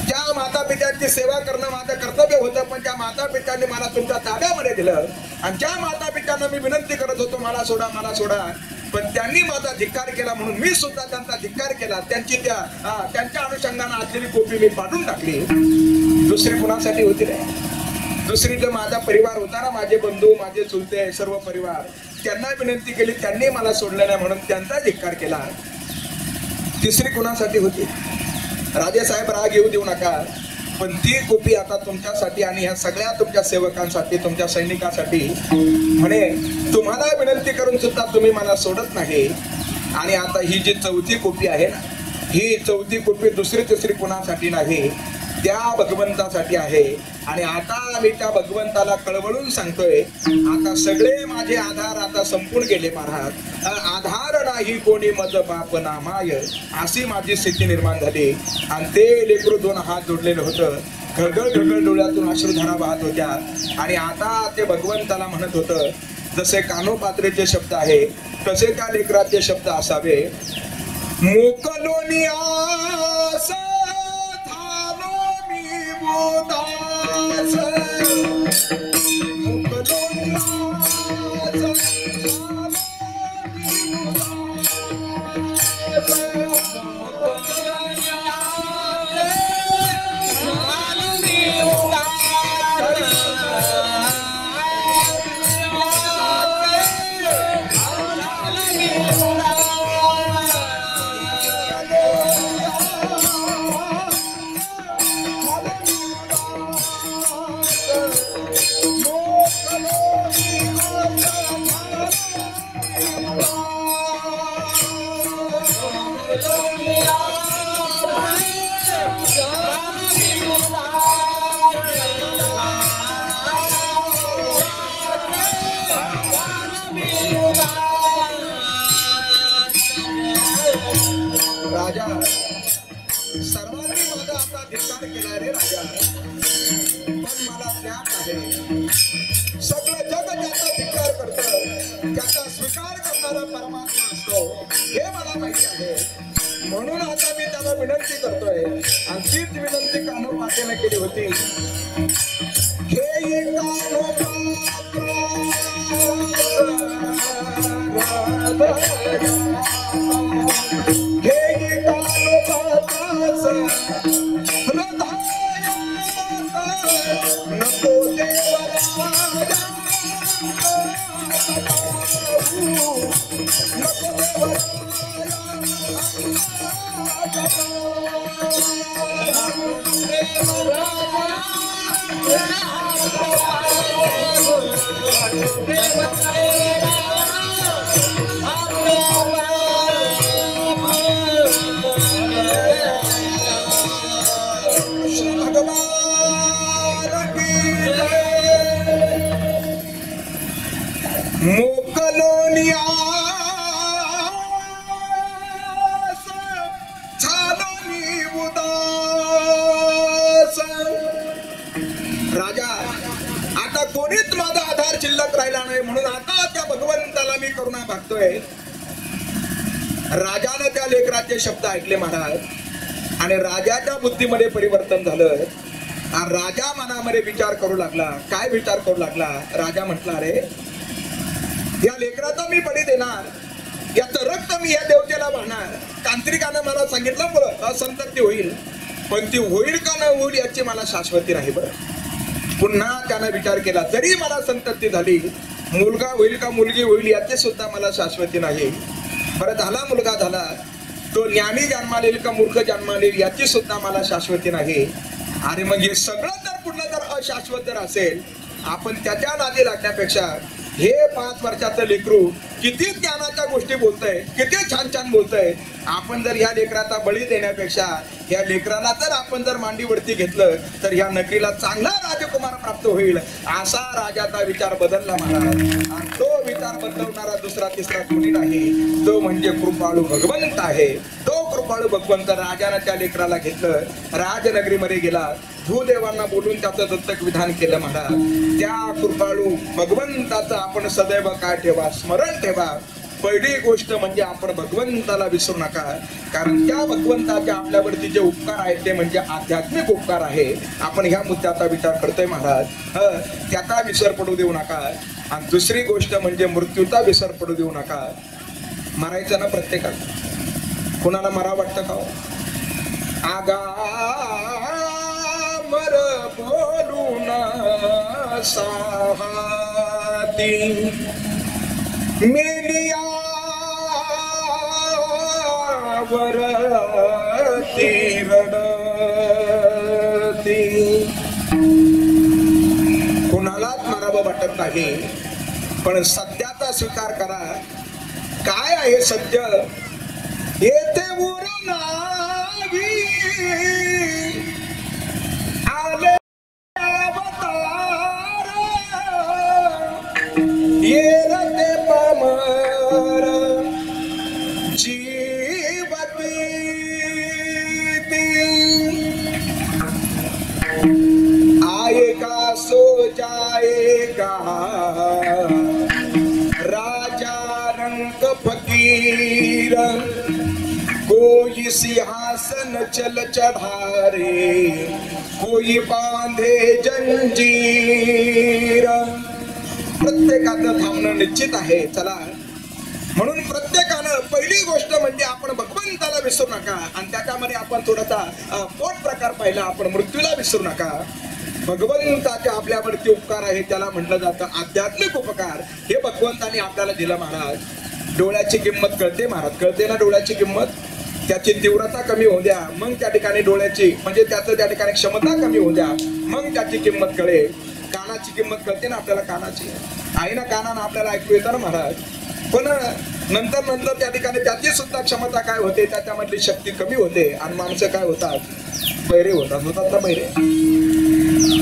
त्या माता पित्यांची सेवा करणं माझं कर्तव्य होतं. पण त्या माता पित्यांनी मला तुमच्या ताब्यामध्ये दिलं आणि त्या माता पित्यांना मी विनंती करत होतो, मला सोडा, मला सोडा. पण त्यांनी माझा धिक्कार केला म्हणून मी सुद्धा त्यांचा धिक्कार केला. त्यांच्या अनुषंगाने असलेली कोपी मी पाडून टाकली. दुसरी कुणासाठी होती रे? दुसरी जो माझा परिवार होता ना, माझे बंधू, माझे चुलते, सर्व परिवार, त्यांना विनंती केली, त्यांनी मला सोडलं नाही म्हणून त्यांचा धिक्कार केला. तिसरी कुणासाठी होती? राजे साहेब राग येऊ देऊ नका, पण ती कोपी आता तुमच्यासाठी आणि ह्या सगळ्या तुमच्या सेवकांसाठी, तुमच्या सैनिकांसाठी. म्हणे तुम्हाला विनंती करून सुद्धा तुम्ही मला सोडत नाही. आणि आता ही जी 4थी कोपी आहे ना, ही 4थी कोपी दुसरी तिसरी कुणासाठी नाही, त्या भगवंतासाठी आहे. आणि आता मी त्या भगवंताला कळवळून सांगतोय, आता सगळे माझे आधार आता संपून गेले महाराज. आधार नाही कोणी मज बाप नामाय, अशी माझी स्थिती निर्माण झाली. आणि ते लेकरू दोन हात जोडलेलं होतं, घळघळ डोळ्यातून अश्रुधारा वाहत होत्या. आणि आता ते भगवंताला म्हणत होतं, जसे कानोपात्रेचे शब्द आहे तसे त्या लेकराचे शब्द असावे. मोकलोनी आस थालो मी उदास, मोकलोनी आस थालो मी राजा, सर्वांनी माझा आता धिक्कार केला रे राजा. पण मला ज्ञान आहे, सगळं जग ज्याचा धिक्कार करतं त्याचा स्वीकार करणारा परमात्मा असतो हे मला माहिती आहे. म्हणून आता मी त्याला विनंती करतोय. आणि तीच विनंती कानोपात्रेने केली होती. हे मोकलोनी आस झालो मी उदास. राजा, आता कोणीच माझा आधार शिल्लक राहिला नाही. म्हणून आता त्या भगवंताला मी करुणा मागतोय. राजानं त्या लेकराचे शब्द ऐकले महाराज. आणि राजाच्या बुद्धीमध्ये परिवर्तन झालं. आणि राजा मनामध्ये विचार करू लागला. काय विचार करू लागला? राजा म्हटला, अरे या लेकराचा मी बळी देणार, याचं रक्त मी या देवतेला वाहणार. तांत्रिकानं मला सांगितलं असंतती होईल, पण ती होईल का न होईल याची मला शाश्वती नाही. बरं, पुन्हा त्यानं विचार केला, जरी मला संतती झाली, मुलगा होईल का मुलगी होईल याची सुद्धा मला शाश्वती नाही. बरं, झाला मुलगा झाला, तो ज्ञानी जन्माला येईल का मूर्ख जन्माला येईल याची सुद्धा मला शाश्वती नाही. अरे मग हे सगळं जर पुन्हा जर अशाश्वत जर असेल, आपण त्याच्या नादी लागण्यापेक्षा हे 5 वर्षाचं लेकरू किती ज्ञानाच्या गोष्टी बोलतंय, किती छान छान बोलतंय. आपण जर ह्या लेकराचा बळी देण्यापेक्षा ह्या लेकराला जर आपण जर मांडीवरती घेतलं तर ह्या नगरीला चांगला राजकुमार प्राप्त होईल. असा राजाचा विचार बदलला महाराज. आणि तो विचार बदलवणारा दुसरा तिसरा कोणी नाही, तो म्हणजे कृपाळू भगवंत आहे. तो कृपाळू भगवंत राजानं त्या लेकराला घेतलं, राजनगरीमध्ये गेला, भूदेवांना बोलून त्याचं दत्तक विधान केलं महाराज. त्या कृपाळू भगवंताचं आपण सदैव काय ठेवा, स्मरण ठेवा. पहिली गोष्ट म्हणजे आपण भगवंताला विसरू नका, कारण त्या भगवंताचे आपल्यावरती जे उपकार आहेत ते म्हणजे आध्यात्मिक उपकार आहे. आपण ह्या मुद्द्याचा विचार करतोय महाराज. त्याचा विसर पडू देऊ नका. आणि दुसरी गोष्ट म्हणजे मृत्यूचा विसर पडू देऊ नका. मरायचं ना प्रत्येकाला, कोणाला मरा वाटतं का? आगा मर बोलून साहाती मेलियावरती रडती. कुणालाच मरावं वाटत नाही, पण सत्याचा स्वीकार करा. काय आहे सत्य? येथे उर नाही आएगा राजा रंग फकीर कोई सिंहासन चल चढ़ारे कोई बांधे जंजीर. प्रत्येकाचं थांबणं निश्चित आहे. चला, म्हणून प्रत्येकानं पहिली गोष्ट म्हणजे आपण भगवंताला विसरू नका. आणि त्याच्यामध्ये आपण थोडासा पोट प्रकार पाहिला. आपण मृत्यूला विसरू नका. भगवंताचे आपल्यावरती उपकार आहे त्याला म्हटलं जातं आध्यात्मिक उपकार. हे भगवंताने आपल्याला दिलं महाराज. डोळ्याची किंमत कळते महाराज, कळते ना डोळ्याची किंमत. त्याची तीव्रता कमी होऊ द्या, मग त्या ठिकाणी डोळ्याची म्हणजे त्याचं त्या ठिकाणी क्षमता कमी होऊ द्या, मग त्याची किंमत कळेल. कानाची किंमत कळते ना आपल्याला, कानाची आहे ना, कानानं आपल्याला ऐकू येतं ना महाराज. पण नंतर नंतर त्या ठिकाणी त्याची सुद्धा क्षमता काय होते, त्याच्यामधली शक्ती कमी होते आणि माणसं काय होतात, बैरे होतात ना बैरे.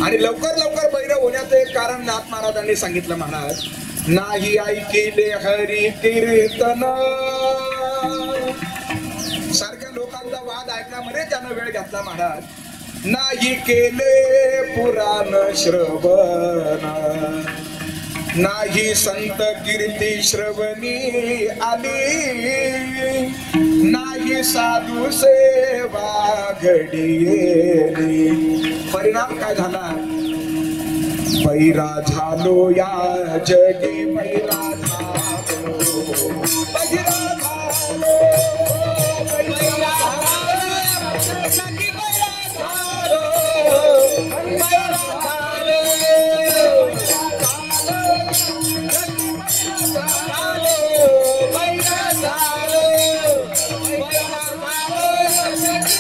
आणि लवकर लवकर बैरे होण्याचं एक कारण नाथ महाराजांनी सांगितलं महाराज. नाही ऐकिले हरी कीर्तन. सारख्या लोकांचा वाद ऐकण्यामध्ये त्यानं वेळ घातला महाराज. नाही केले पुराण श्रवण नाही संत कीर्ती श्रवणी आली नाही साधू सेवा घडीली. परिणाम काय झाला? पैरा झालो या जगी, पैरा झालो, पैरा झालो, पैरा झालो, जगी पैरा झालो, पैरा झालो,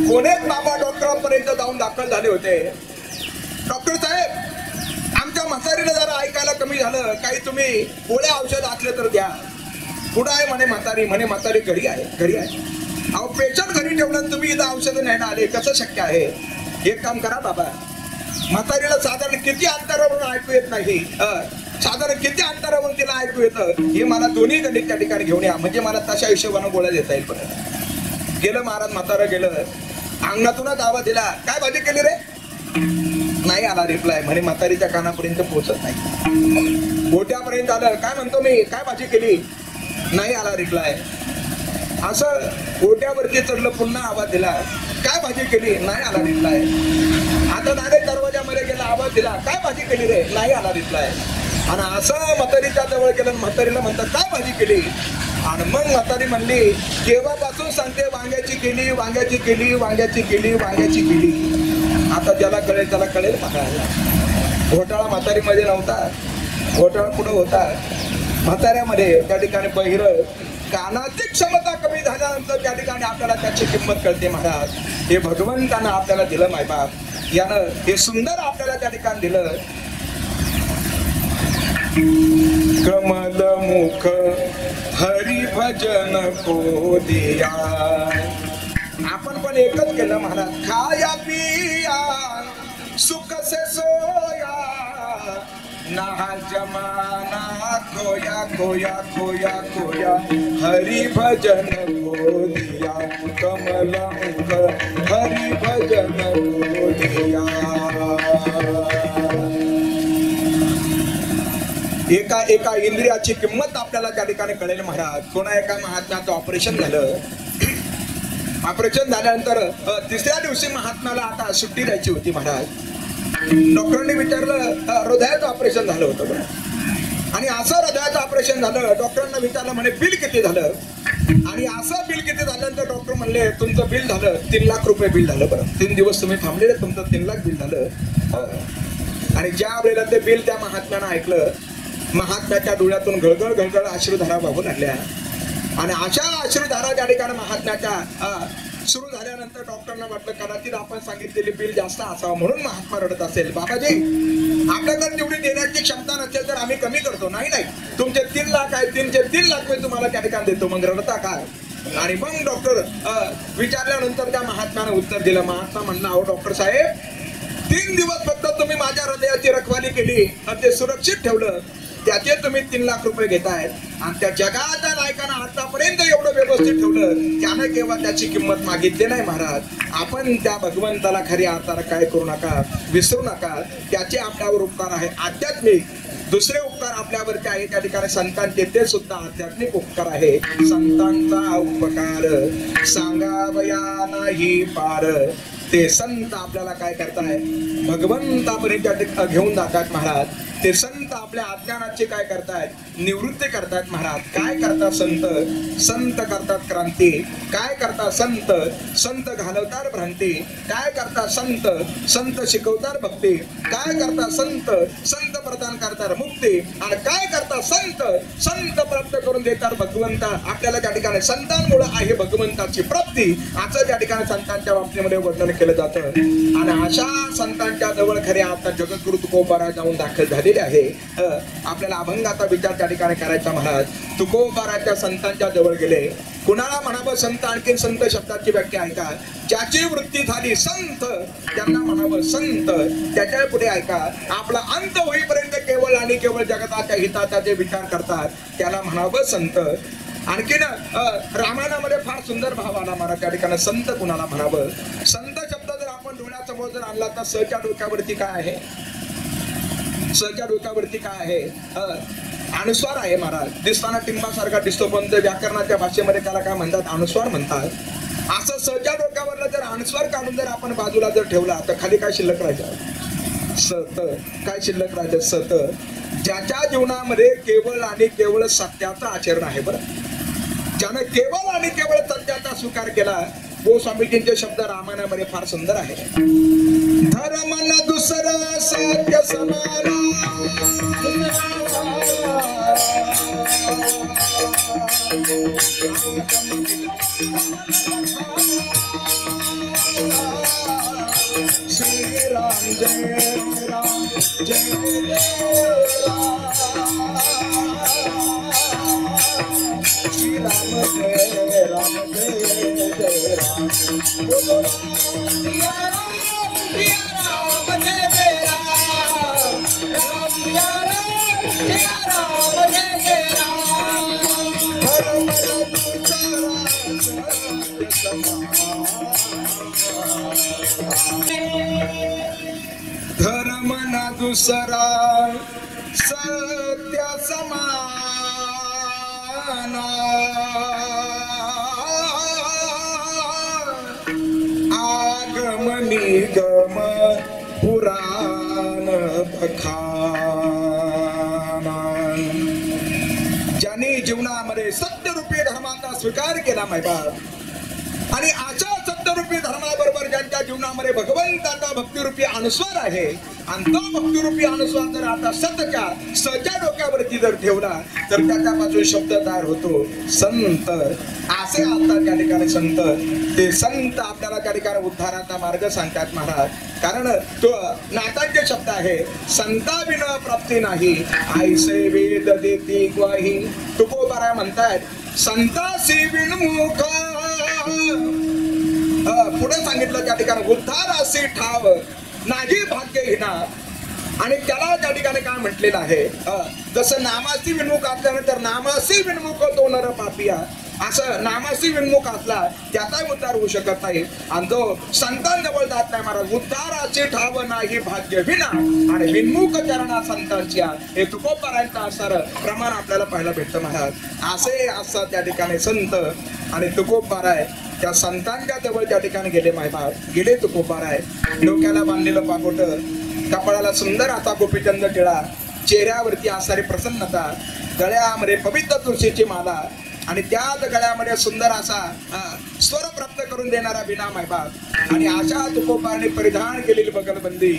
कोणेच बाबा डॉक्टरांपर्यंत जाऊन दाखल झाले होते. डॉक्टर साहेब, आमच्या म्हातारीला जरा ऐकायला कमी झालं, काही तुम्ही गोळ्या औषध असले तर द्या. कुठं आहे म्हणे म्हातारी? म्हणे म्हातारी घरी आहे, घरी आहे. अहो, पेशंट घरी ठेवलं तुम्ही इथं औषधं न्यायला आले, कसं शक्य आहे? एक काम करा बाबा, म्हातारीला साधारण किती अंतरावरून ऐकू येत नाही, साधारण किती अंतरावरून तिला ऐकू येतं हे मला दोन्ही गणित त्या ठिकाणी घेऊन या, म्हणजे मला तशा हिशोबानं गोळ्या देता येईल. परत गेलं महाराज, म्हातारं गेलं, अंगणातूनच आवाज दिला, काय भाजी केली रे? नाही आला रिप्लाय. म्हणे म्हातारीच्या कानापर्यंत पोहोचत नाही. गोट्यापर्यंत आलं, काय म्हणतो मी, काय भाजी केली? नाही आला रिप्लाय. असं गोट्यावरती चढलं, पुन्हा आवाज दिला, काय भाजी केली? नाही आला रिप्लाय. आता डायरेक्ट दरवाजामध्ये गेला, आवाज दिला, काय भाजी केली रे? नाही आला रिप्लाय. आणि असं म्हातारीच्या जवळ गेलं, म्हातारीला म्हणतात काय भाजी केली? आणि मग म्हातारी म्हणली, केव्हापासून सांगते वांग्याची केली, वांग्याची केली, वांग्याची केली, वांग्याची केली. आता ज्याला कळेल त्याला कळेल. घोटाळा म्हातारीमध्ये नव्हता, घोटाळा कुठं होता? म्हाताऱ्यामध्ये. त्या ठिकाणी बहिर कानाची क्षमता कमी झाल्यानंतर त्या ठिकाणी आपल्याला त्याची किंमत कळते महाराज. हे भगवंतानं आपल्याला दिलं मायबाप, यानं हे सुंदर आपल्याला त्या ठिकाणी दिलं. कमल मुख हरी भजन को दिया. आपण पण एकच केलं महाराज. खाया पिया सुख से सोया नहा जमाना खोया खोया खोया खोया हरि भजन को दिया. कमल मुख हरि भजन को दिया. एका एका इंद्रियाची किंमत आपल्याला त्या ठिकाणी कळेल महाराज. कोणा एका महात्म्याचं ऑपरेशन झालं. ऑपरेशन झाल्यानंतर तिसऱ्या दिवशी महात्म्याला आता सुट्टी द्यायची होती महाराज. डॉक्टरांनी विचारलं, हृदयाचं ऑपरेशन झालं होतं बरं. आणि असं हृदयाचं ऑपरेशन झालं. डॉक्टरांना विचारलं, म्हणे बिल किती झालं? आणि असं बिल किती झाल्यानंतर डॉक्टर म्हणले, तुमचं बिल झालं 3 लाख रुपये बिल झालं बरं. 3 दिवस तुम्ही थांबलेले, तुमचं 3 लाख बिल झालं. आणि ज्या वेळेला ते बिल त्या महात्म्यानं ऐकलं, महात्म्याच्या डोळ्यातून गळगळ गळगळ अश्रुधारा वाहू लागल्या. आणि अशा अश्रुधारा त्या ठिकाणी महात्म्याच्या सुरू झाल्यानंतर डॉक्टरांना वाटलं कदाचित आपण सांगितलेले बिल जास्त असावं, म्हणून महात्मा रडत असेल. बाबाजी आपल्याकडे तेवढी देण्याची क्षमता नसेल तर आम्ही कमी करतो. नाही नाही, तुमचे 3 लाख आहे, 3 लाख मी तुम्हाला त्या ठिकाणी देतो. मग रडता काय? आणि मग डॉक्टर विचारल्यानंतर त्या महात्म्यानं उत्तर दिलं. महात्मा म्हणला, अहो डॉक्टर साहेब, 3 दिवस फक्त तुम्ही माझ्या हृदयाची रखवाली केली आणि ते सुरक्षित ठेवलं, त्याचे तुम्ही 3 लाख रुपये घेताय. आणि त्या जगाच्या नायकानं आतापर्यंत एवढं व्यवस्थित ठेवलं, त्यानं केव्हा त्याची किंमत मागितली नाही महाराज. आपण त्या भगवंताला खऱ्या अर्थानं काय करू नका, विसरू नका. त्याचे आपल्यावर उपकार आहे आध्यात्मिक, दुसरे उपकार आपल्यावरती आहे त्या ठिकाणी संतांचे, ते सुद्धा आध्यात्मिक उपकार आहे. संतांचा उपकार सांगावया नाही पार. ते संत आपल्याला काय करताय, भगवंतापर्यंत घेऊन जातात महाराज. ते संत आपल्या अज्ञानाची काय करतायत, निवृत्ती करतायत महाराज. काय करतात संत? संत करतात क्रांती. काय करतात संत? संत घालवतात भ्रांती. काय करतात संत? संत शिकवतात भक्ती. काय करतात संत? संत प्रदान करतात मुक्ती. आणि काय करतात संत? संत प्राप्त करून देतात भगवंता. आपल्याला त्या ठिकाणी संतांमुळे आहे भगवंताची प्राप्ती, असं त्या ठिकाणी संतांच्या बाबतीमध्ये वर्णन केलं जातं. आणि अशा संतांच्या जवळ खऱ्या आता जगद्गुरु तुकोबाराय जाऊन दाखल झालेले आहे. आपल्याला अभंगाचा विचार त्या ठिकाणी करायचा महाराज. तुकोबाराच्या संतांच्या जवळ गेले. कुणाला म्हणावं संत? आणखी संत शब्दाची व्याख्या ऐका. ज्याची वृत्ती झाली संत त्यांना म्हणावं संत. त्याच्या पुढे ऐका, आपला अंत होईपर्यंत केवळ आणि केवळ जगताच्या हिताचा जे विचार करतात त्याला म्हणावं संत. आणखीन रामायणामध्ये फार सुंदर भाव आला महाराज त्या ठिकाणी. संत कुणाला म्हणावं? संत शब्द जर आपण डोळ्यासमोर जर आणला तर सच्या डोक्यावरती काय आहे? सच्या डोक्यावरती काय आहे? अनुस्वार आहे महाराज. दिसताना टिंबासारखा दिसतो, पण व्याकरणाच्या भाषेमध्ये त्याला काय म्हणतात? अनुस्वार म्हणतात. असं सच्या डोक्यावरला जर अनुस्वार काढून जर आपण बाजूला जर ठेवला तर खाली काय शिल्लक राहायचं? सत. काय शिल्लक राहायचं? सत. ज्याच्या जीवनामध्ये केवळ आणि केवळ सत्याचं आचरण आहे. बरं, ज्यानं केवळ आणि केवळ सत्याचा स्वीकार केला. गोस्वामीजींचे शब्द रामायणामध्ये फार सुंदर आहे. धर्म न दुसरा सत्य समान, श्री राम जय राम जय राम, श्री राम जय राम जय जय राम, बोलो राम जय राम जय राम, राम जय राम जय राम, धर्म धर्म न दुसरा सत्य समान, आगम निगम पुराण बखाना. ज्यांनी जीवनामध्ये सत्यरूपी धर्माचा स्वीकार केला मायबाप, आणि अशा सत्यरूपी धर्माबरोबर ज्यांच्या जीवनामध्ये भगवंताचा भक्तिरूपी अनुस्वार आहे, आणि तो भक्तिरूपी अनुस्वार जर आता सच्या डोक्यावरती जर ठेवला तर त्याच्यापासून शब्द तयार होतो संत. असे आता त्या ठिकाणी संत, ते संत आपल्याला त्या ठिकाणी उद्धाराचा मार्ग सांगतात महाराज. कारण तो नाथांचे शब्द आहे, संता बिन प्राप्ती नाही, ऐसे वेद देती ग्वाही. तुकोबाराय म्हणतायत संतासी बिनमुख. पुढे सांगितलं त्या ठिकाणी उद्धारासी ठाव नाही भाग्यहीना. आणि त्याला त्या ठिकाणी काय म्हटलेलं आहे, जसं नामासी विन्मुख असल्यानंतर नामासी विन्मुख तो नर पापिया, असं नामासी विन्मुख असला त्याचाही उद्धार होऊ शकत नाही. आणि जो संतांजवळ जात नाही महाराज, उद्धाराचे ठाव नाही भाग्य विना, आणि विन्मुख चरणा संतांची, हे तुकोबारायांचं असणार प्रमाण आपल्याला पाहायला भेटतं महाराज. असे असतात त्या ठिकाणी संत. आणि तुकोबाराय त्या संतांच्या जवळ त्या ठिकाणी गेले मायबाप. गेले तुकोबाराय, डोक्याला बांधलेलं पागोट, कपाळाला सुंदर असा गोपीचंद टिळा, चेहऱ्यावरती असणारी प्रसन्नता, गळ्यामध्ये पवित्र तुळशीची माला, आणि त्याच गळ्यामध्ये सुंदर असा स्वर प्राप्त करून देणारा विना मायबाप. आणि अशा तुकोबाने परिधान केलेली बगलबंदी,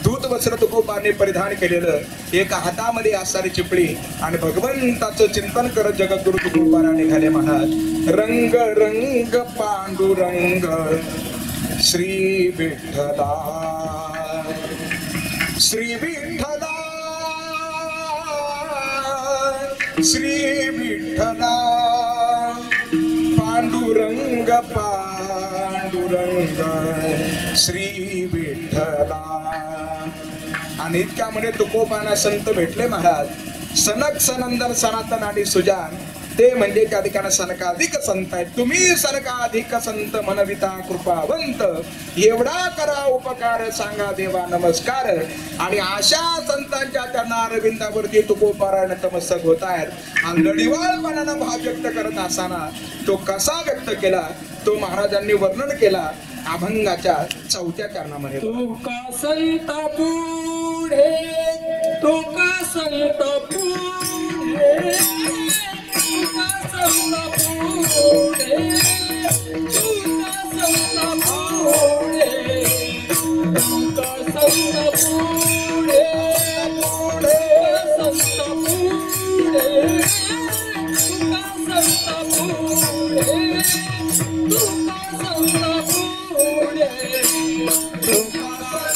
दूत वस्त्र तुकोबाने परिधान केलेलं, एका हातामध्ये असणारी चिपळी, आणि भगवंताचं चिंतन करत जगद्गुरु तुकोबारा निघाले महाराज. रंग रंग पांडुरंग श्री विठ्ठला, श्री विठ्ठला श्री विठ्ठला पांडुरंग पांडुरंग श्री विठ्ठला. आणि इतक्यामध्ये तुकोबांना संत भेटले महाराज. सनक सनंदन सनातन आणि सुजान ते म्हणजे त्या ठिकाणी सनकाधिक संत आहेत. तुम्ही सनकाधिक संत मनविता कृपावंत एवढा करा उपकार सांगा देवा नमस्कार. आणि अशा संतांच्या त्या नारविंदावरती तुकोबारायण तमस्तक होत आहेत. आणि लढीवाळपणानं भाव व्यक्त करत असताना तो कसा व्यक्त केला तो महाराजांनी वर्णन केला अभंगाच्या 4थ्या चरणामध्ये. तुका संत पुढे तुका संत पुढे तुका संत पुढे तुका संत पुढे तुका संत पुढे पुढे संत पुढे तुका संत पुढे तुका संत पुढे तुका संत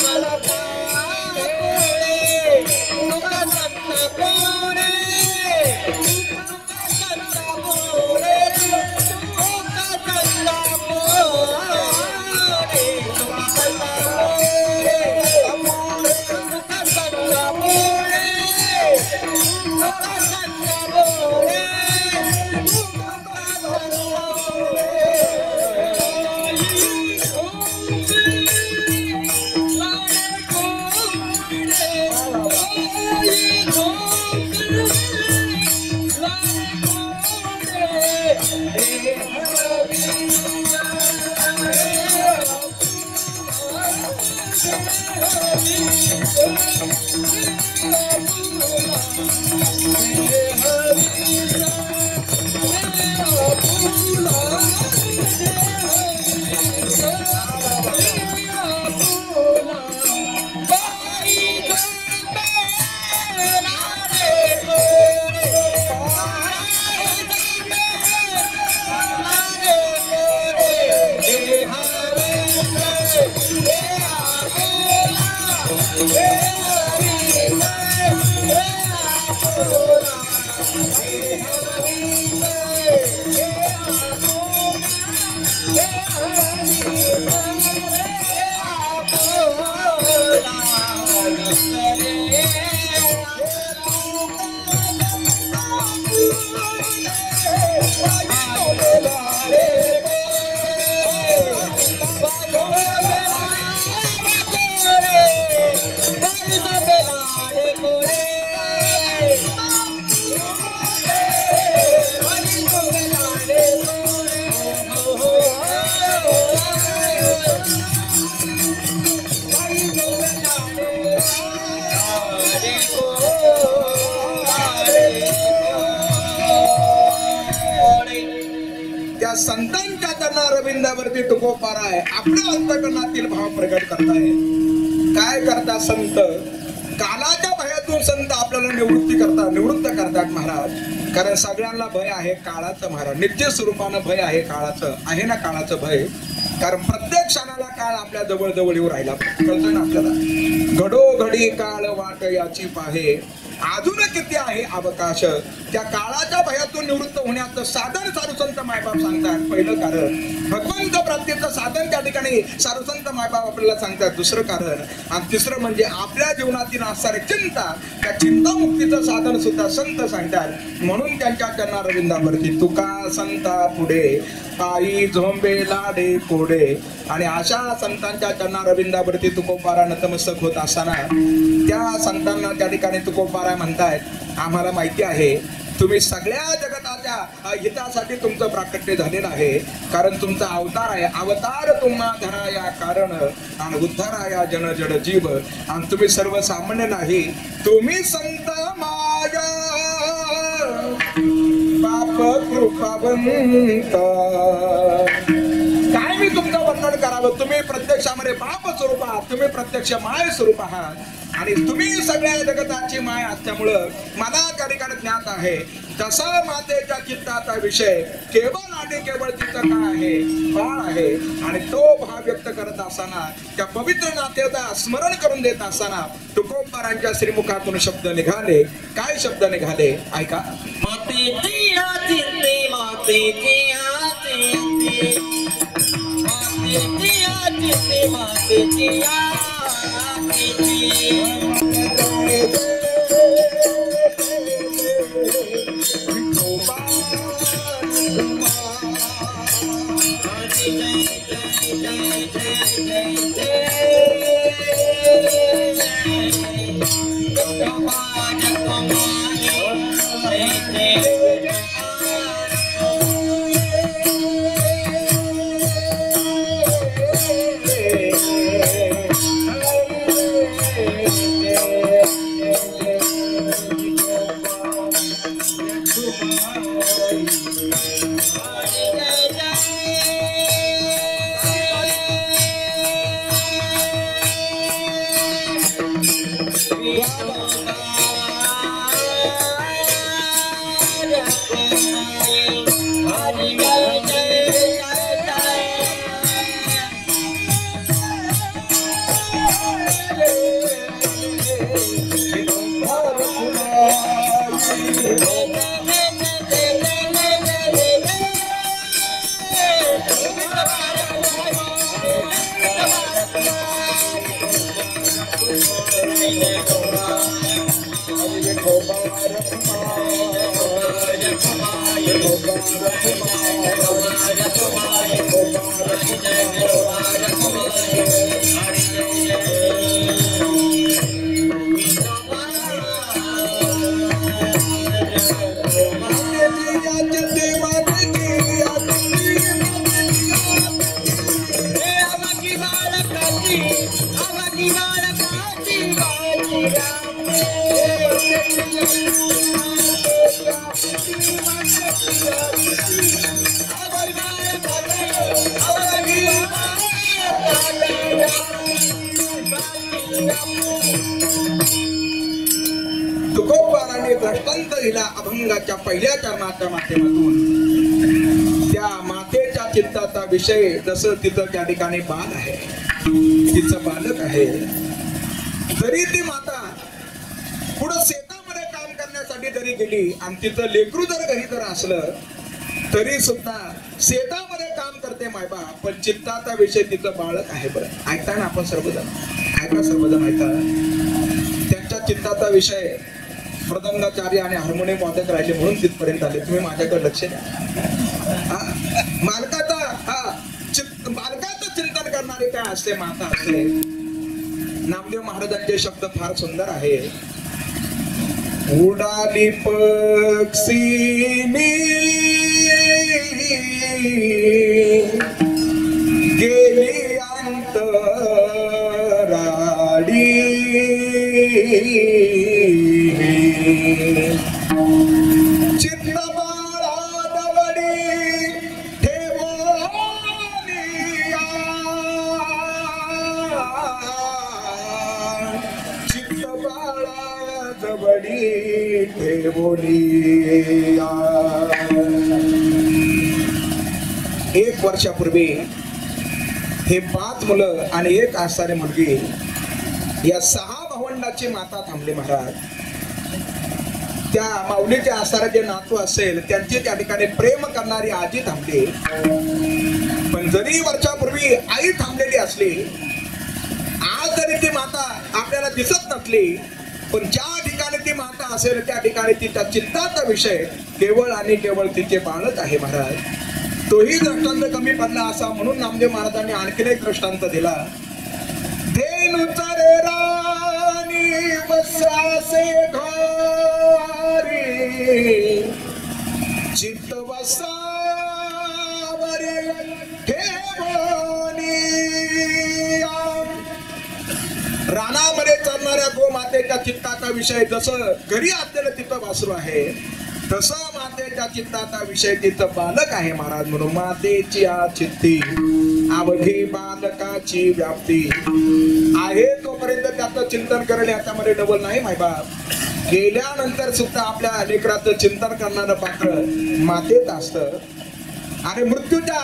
संतांच्या चरणारविंदावरती तुकोबाराय आपल्या अंतकरणातील भाव प्रकट करताय. काय करता संत? कालाच्या भयातून संत आपल्याला निवृत्त करतात महाराज. कारण सगळ्यांना भय आहे काळाचं महाराज. नित्य स्वरूपानं भय आहे काळाचं. आहे ना काळाचं भय? कारण प्रत्येक क्षणाला काळ आपल्या जवळ जवळ येऊ राहिला. कळतोय ना आपल्याला? घडोघडी काळ वाट याची पाहे अजून किती आहे अवकाश. त्या काळाच्या भयातून निवृत्त होण्याचं साधन साधुसंत मायबाप सांगतात. पहिलं कारण भगवंत प्राप्तीचं साधन त्या ठिकाणी साधुसंत मायबाप आपल्याला सांगतात. दुसरं कारण आणि तिसरं म्हणजे आपल्या जीवनातील असणारी चिंता, त्या चिंतामुक्तीचं साधन सुद्धा संत सांगतात. म्हणून त्यांच्या चरणारविंदावरती तुका संता पुढे पायी झोंबे लाडे कोडे. आणि अशा संतांच्या चरणारविंदावरती तुकोबारा नतमस्तक होत असताना त्या संतांना त्या ठिकाणी तुकोबारा म्हणतायत आम्हाला माहिती आहे तुम्ही सगळ्या जगताच्या हितासाठी तुमचं प्राकट्य झालेलं आहे. कारण तुमचा अवतार आहे. अवतार तुम्हा धराया कारण आणि उद्धाराया जन जड जीव. आणि तुम्ही सर्वसामान्य नाही. तुम्ही संत माया बाप कृपावंत. काय मी तुमचं वर्णन करावं? तुम्ही प्रत्यक्षामध्ये बाप स्वरूप आहात. तुम्ही प्रत्यक्ष माय स्वरूप आहात. आणि तुम्ही सगळ्या जगताची माय असल्यामुळं मला त्या ठिकाणी ज्ञात आहे तसा मातेच्या चित्ताचा विषय केवळ आणि केवळ तिचं काय आहे बाळ आहे आणि तो भाव व्यक्त करत असताना त्या पवित्र नात्याचा स्मरण करून देत असताना तुकोबारांच्या श्रीमुखातून शब्द निघाले. काय शब्द निघाले ऐका. मातेची चिंते मातेची चिंते मातेची चिंते मातेची तुकोबाराने दृष्टांत दिला अभंगाच्या पहिल्या चरणाच्या माध्यमातून त्या मातेच्या चित्ताचा विषय जसं तिथं त्या ठिकाणी बाल आहे तिचं बालक आहे. जरी ती माता पुढं शेतामध्ये काम करण्यासाठी जरी गेली आणि तिचं लेकरू जर घरी जर असलं तरी सुद्धा शेतामध्ये काम करते मायबा पण चित्ताचा विषय तिचं बाळक आहे. बरं ऐकता ना आपण सर्वजण ऐका त्यांच्या चित्ताचा विषय मृदंगाचार्य आणि हार्मोनियम वादक राहिले म्हणून तिथपर्यंत आले. तुम्ही माझ्याकडे लक्ष द्या. मालकाचं चिंतन करणारे काय असते माता असते. नामदेव महाराजांचे शब्द फार सुंदर आहे. उडाली पक्षीनी गेली अंतराळी चित्त बाळा दवडी ठेवोनिया चित्त बाळा दवडी ठेवोनिया. 1 वर्षापूर्वी हे 5 मुलं आणि 1 असणारी मुलगी या 6 भावंडाची माता थांबली महाराज. त्या माऊलीचे असणारे जे नातू असेल त्यांची त्या ठिकाणी प्रेम करणारी आजी थांबली. पण जरी वर्षापूर्वी आई थांबलेली असली आज जरी ती माता आपल्याला दिसत नसली पण ज्या ठिकाणी ती माता असेल त्या ठिकाणी तिच्या चित्ताचा विषय केवळ आणि केवळ तिचे बाळच आहे महाराज. तोही दृष्टांत कमी पडला असा म्हणून नामदेव महाराजांनी आणखीन एक दृष्टांत दिला. धेनुचा रे राणी बसासे घरी चित्त बसावरी ठेवणी. रानामध्ये चालणाऱ्या गोमातेच्या चित्ताचा विषय जसं घरी असलेलं तिथं वासरू आहे तसं मातेच्या चित्ताचा विषय तिथं बालक आहे महाराज. म्हणून मातेची चित्ती अवघी बालकाची व्याप्ती आहे तोपर्यंत त्यात लेकराचं चिंतन करणे याच्यामध्ये डबल नाही मायबाप. गेल्यानंतर सुद्धा आपल्या लेकराचं चिंतन करणारं पात्र मातेत असतं. आणि मृत्यूच्या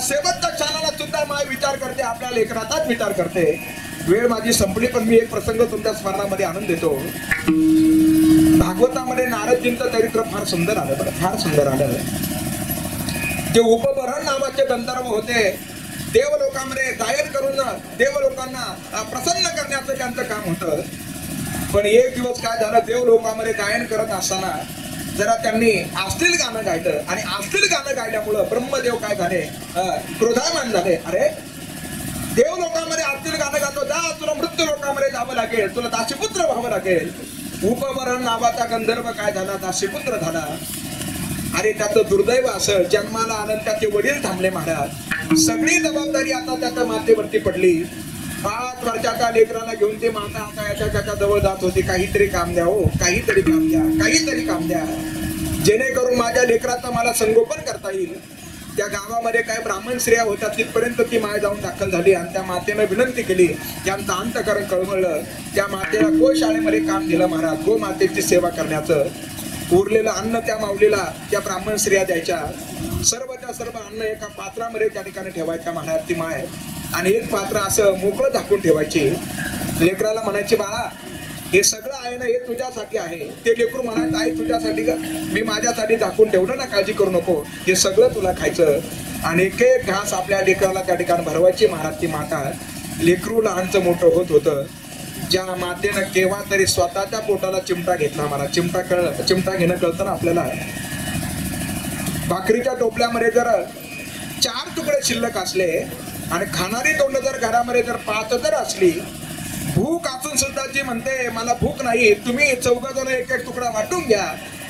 शेवटच्या क्षणाला सुद्धा माय विचार करते, आपल्या लेकराचाच विचार करते. वेळ माझी संपली, पण मी एक प्रसंग तुमच्या स्मरणामध्ये आणून देतो. भागवतामध्ये नारदजींचं चरित्र फार सुंदर आलं बरं, फार सुंदर आलं. ते उपबरण नावाचे गंधर्व होते. देवलोकामध्ये गायन करून देवलोकांना प्रसन्न करण्याचं त्यांचं काम होतं. पण एक दिवस काय झालं, देवलोकामध्ये गायन करत असताना जरा त्यांनी अश्लील गाणं गायलं. आणि अश्लील गाणं गायल्यामुळं ब्रह्मदेव काय झाले, क्रोधायमान झाले. अरे देवलोकामध्ये अश्लील गाणं गातो, जा तुला मृत्यू लोकामध्ये जावं लागेल, तुला दासीपुत्र व्हावं लागेल. उपबरण नावाचा गंधर्व काय झाला, दासीपुत्र झाला. अरे त्याचं दुर्दैव असं, जन्माला आनंद त्याचे वडील थांबले महाराज. सगळी जबाबदारी आता त्याच्या मातेवरती पडली. 5 वर्षाच्या लेकराला घेऊन ते माता आता याच्या त्याच्या जवळ जात होती. काहीतरी काम द्या हो, काहीतरी काम द्या, काहीतरी काम द्या, जेणेकरून माझ्या लेकराचं मला संगोपन करता येईल. त्या गावामध्ये काय ब्राह्मण स्त्रिया होत्या, तिथपर्यंत ती माय जाऊन दाखल झाली आणि त्या मातेनं विनंती केली. त्यांचं अंतःकरण कळवळलं. त्या मातेला गोशाळेमध्ये काम दिलं महाराज, गो मातेची सेवा करण्याचं. उरलेलं अन्न त्या माऊलीला त्या ब्राह्मण स्त्रिया द्यायच्या. सर्वच्या सर्व अन्न एका पात्रामध्ये त्या ठिकाणी ठेवायच्या महाराज ती माय. आणि एक पात्र असं मोकळं झाकून ठेवायची. लेकराला म्हणायची, बाळा हे सगळं आहे ना, हे तुझ्यासाठी आहे. ते लेकरू म्हणायचं, आई तुझ्यासाठी का, मी माझ्यासाठी झाकून ठेवलं ना, काळजी करू नको, हे सगळं तुला खायचं. आणि एक एक घास आपल्या लेकराला त्या ठिकाणी भरवायची महाराज ती माता. लेकरू लहानचं मोठं होत होतं. ज्या मातेनं केव्हा तरी स्वतःच्या पोटाला चिमटा घेतला मला, चिमटा घेणं कळतं ना आपल्याला. भाकरीच्या टोपल्यामध्ये जर 4 तुकडे शिल्लक असले आणि खाणारी तोंड जर घरामध्ये जर 5 जर असली, भूक असून सुद्धा जी म्हणते मला भूक नाही, तुम्ही 4 जण एक एक तुकडा वाटून घ्या,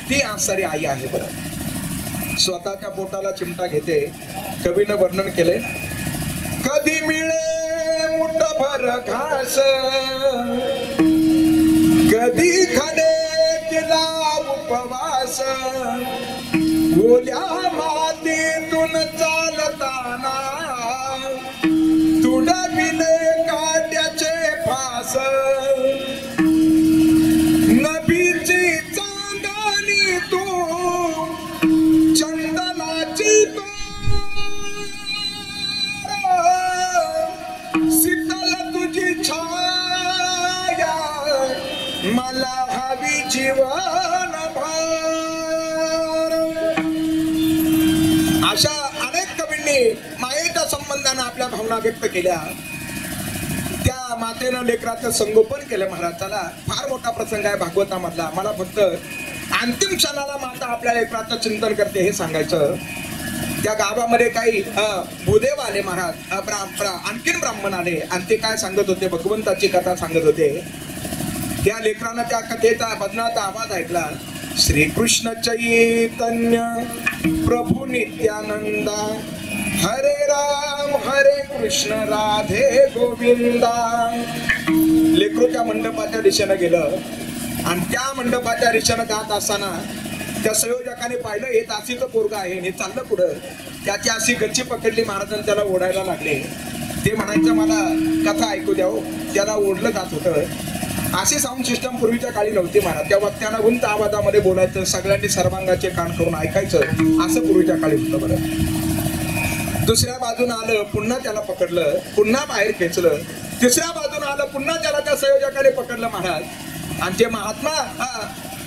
ती आसारी आई आहे बरं. स्वतःच्या पोटाला चिमटा घेते. कवीनं वर्णन केले, कधी मिळे मुठभर घास, कधी खडे तिला उपवास, ओल्या मातीतून चालताना तुडविले काट्याचे फास, नभीची चांदणी तू चंदनाची शीतल तुझी छाया, मला हवी जीवन भार. अशा अनेक कवींनी मायेच्या संबंधानं आपल्या भावना व्यक्त केल्या. त्या मातेनं लेकराचं संगोपन केलं महाराज. चला, फार मोठा प्रसंग आहे भागवतामधला. मला फक्त अंतिम क्षणाला माता आपल्या लेकराचं चिंतन करते हे सांगायचं. त्या गावामध्ये काही भूदेव आले महाराज, आणखीन ब्राह्मण आले आणि ते काय सांगत होते, भगवंताची कथा सांगत होते. त्या लेकरानं त्या कथेचा भजनाचा आवाज ऐकला. श्रीकृष्ण चैतन्य प्रभू नित्यानंदा, हरे राम हरे कृष्ण राधे गोविंदा. लेकरू त्या मंडपाच्या दिशेनं गेलं आणि त्या मंडपाच्या दिशेनं जात असताना त्या संयोजकाने पाहिलं, हे दासीचं पोरगं आहे, हे चाललं पुढं. त्याची अशी गच्ची पकडली महाराजांनी, त्याला ओढायला लागले. ते म्हणायचं मला कथा ऐकू द्या हो. त्याला ओढलं जात होतं. अशी साऊंड सिस्टम पूर्वीच्या काळी नव्हती महाराज. त्या वक्त्यांना उंच आवाजामध्ये बोलायचं, सगळ्यांनी सर्वांगाचे कान करून ऐकायचं, असं पूर्वीच्या काळी होतं बरं. दुसऱ्या बाजून आलं, पुन्हा त्याला पकडलं, पुन्हा बाहेर खेचलं. तिसऱ्या बाजून आलं, पुन्हा त्याला त्या संयोजकाने पकडलं महाराज. आणि जे महात्मा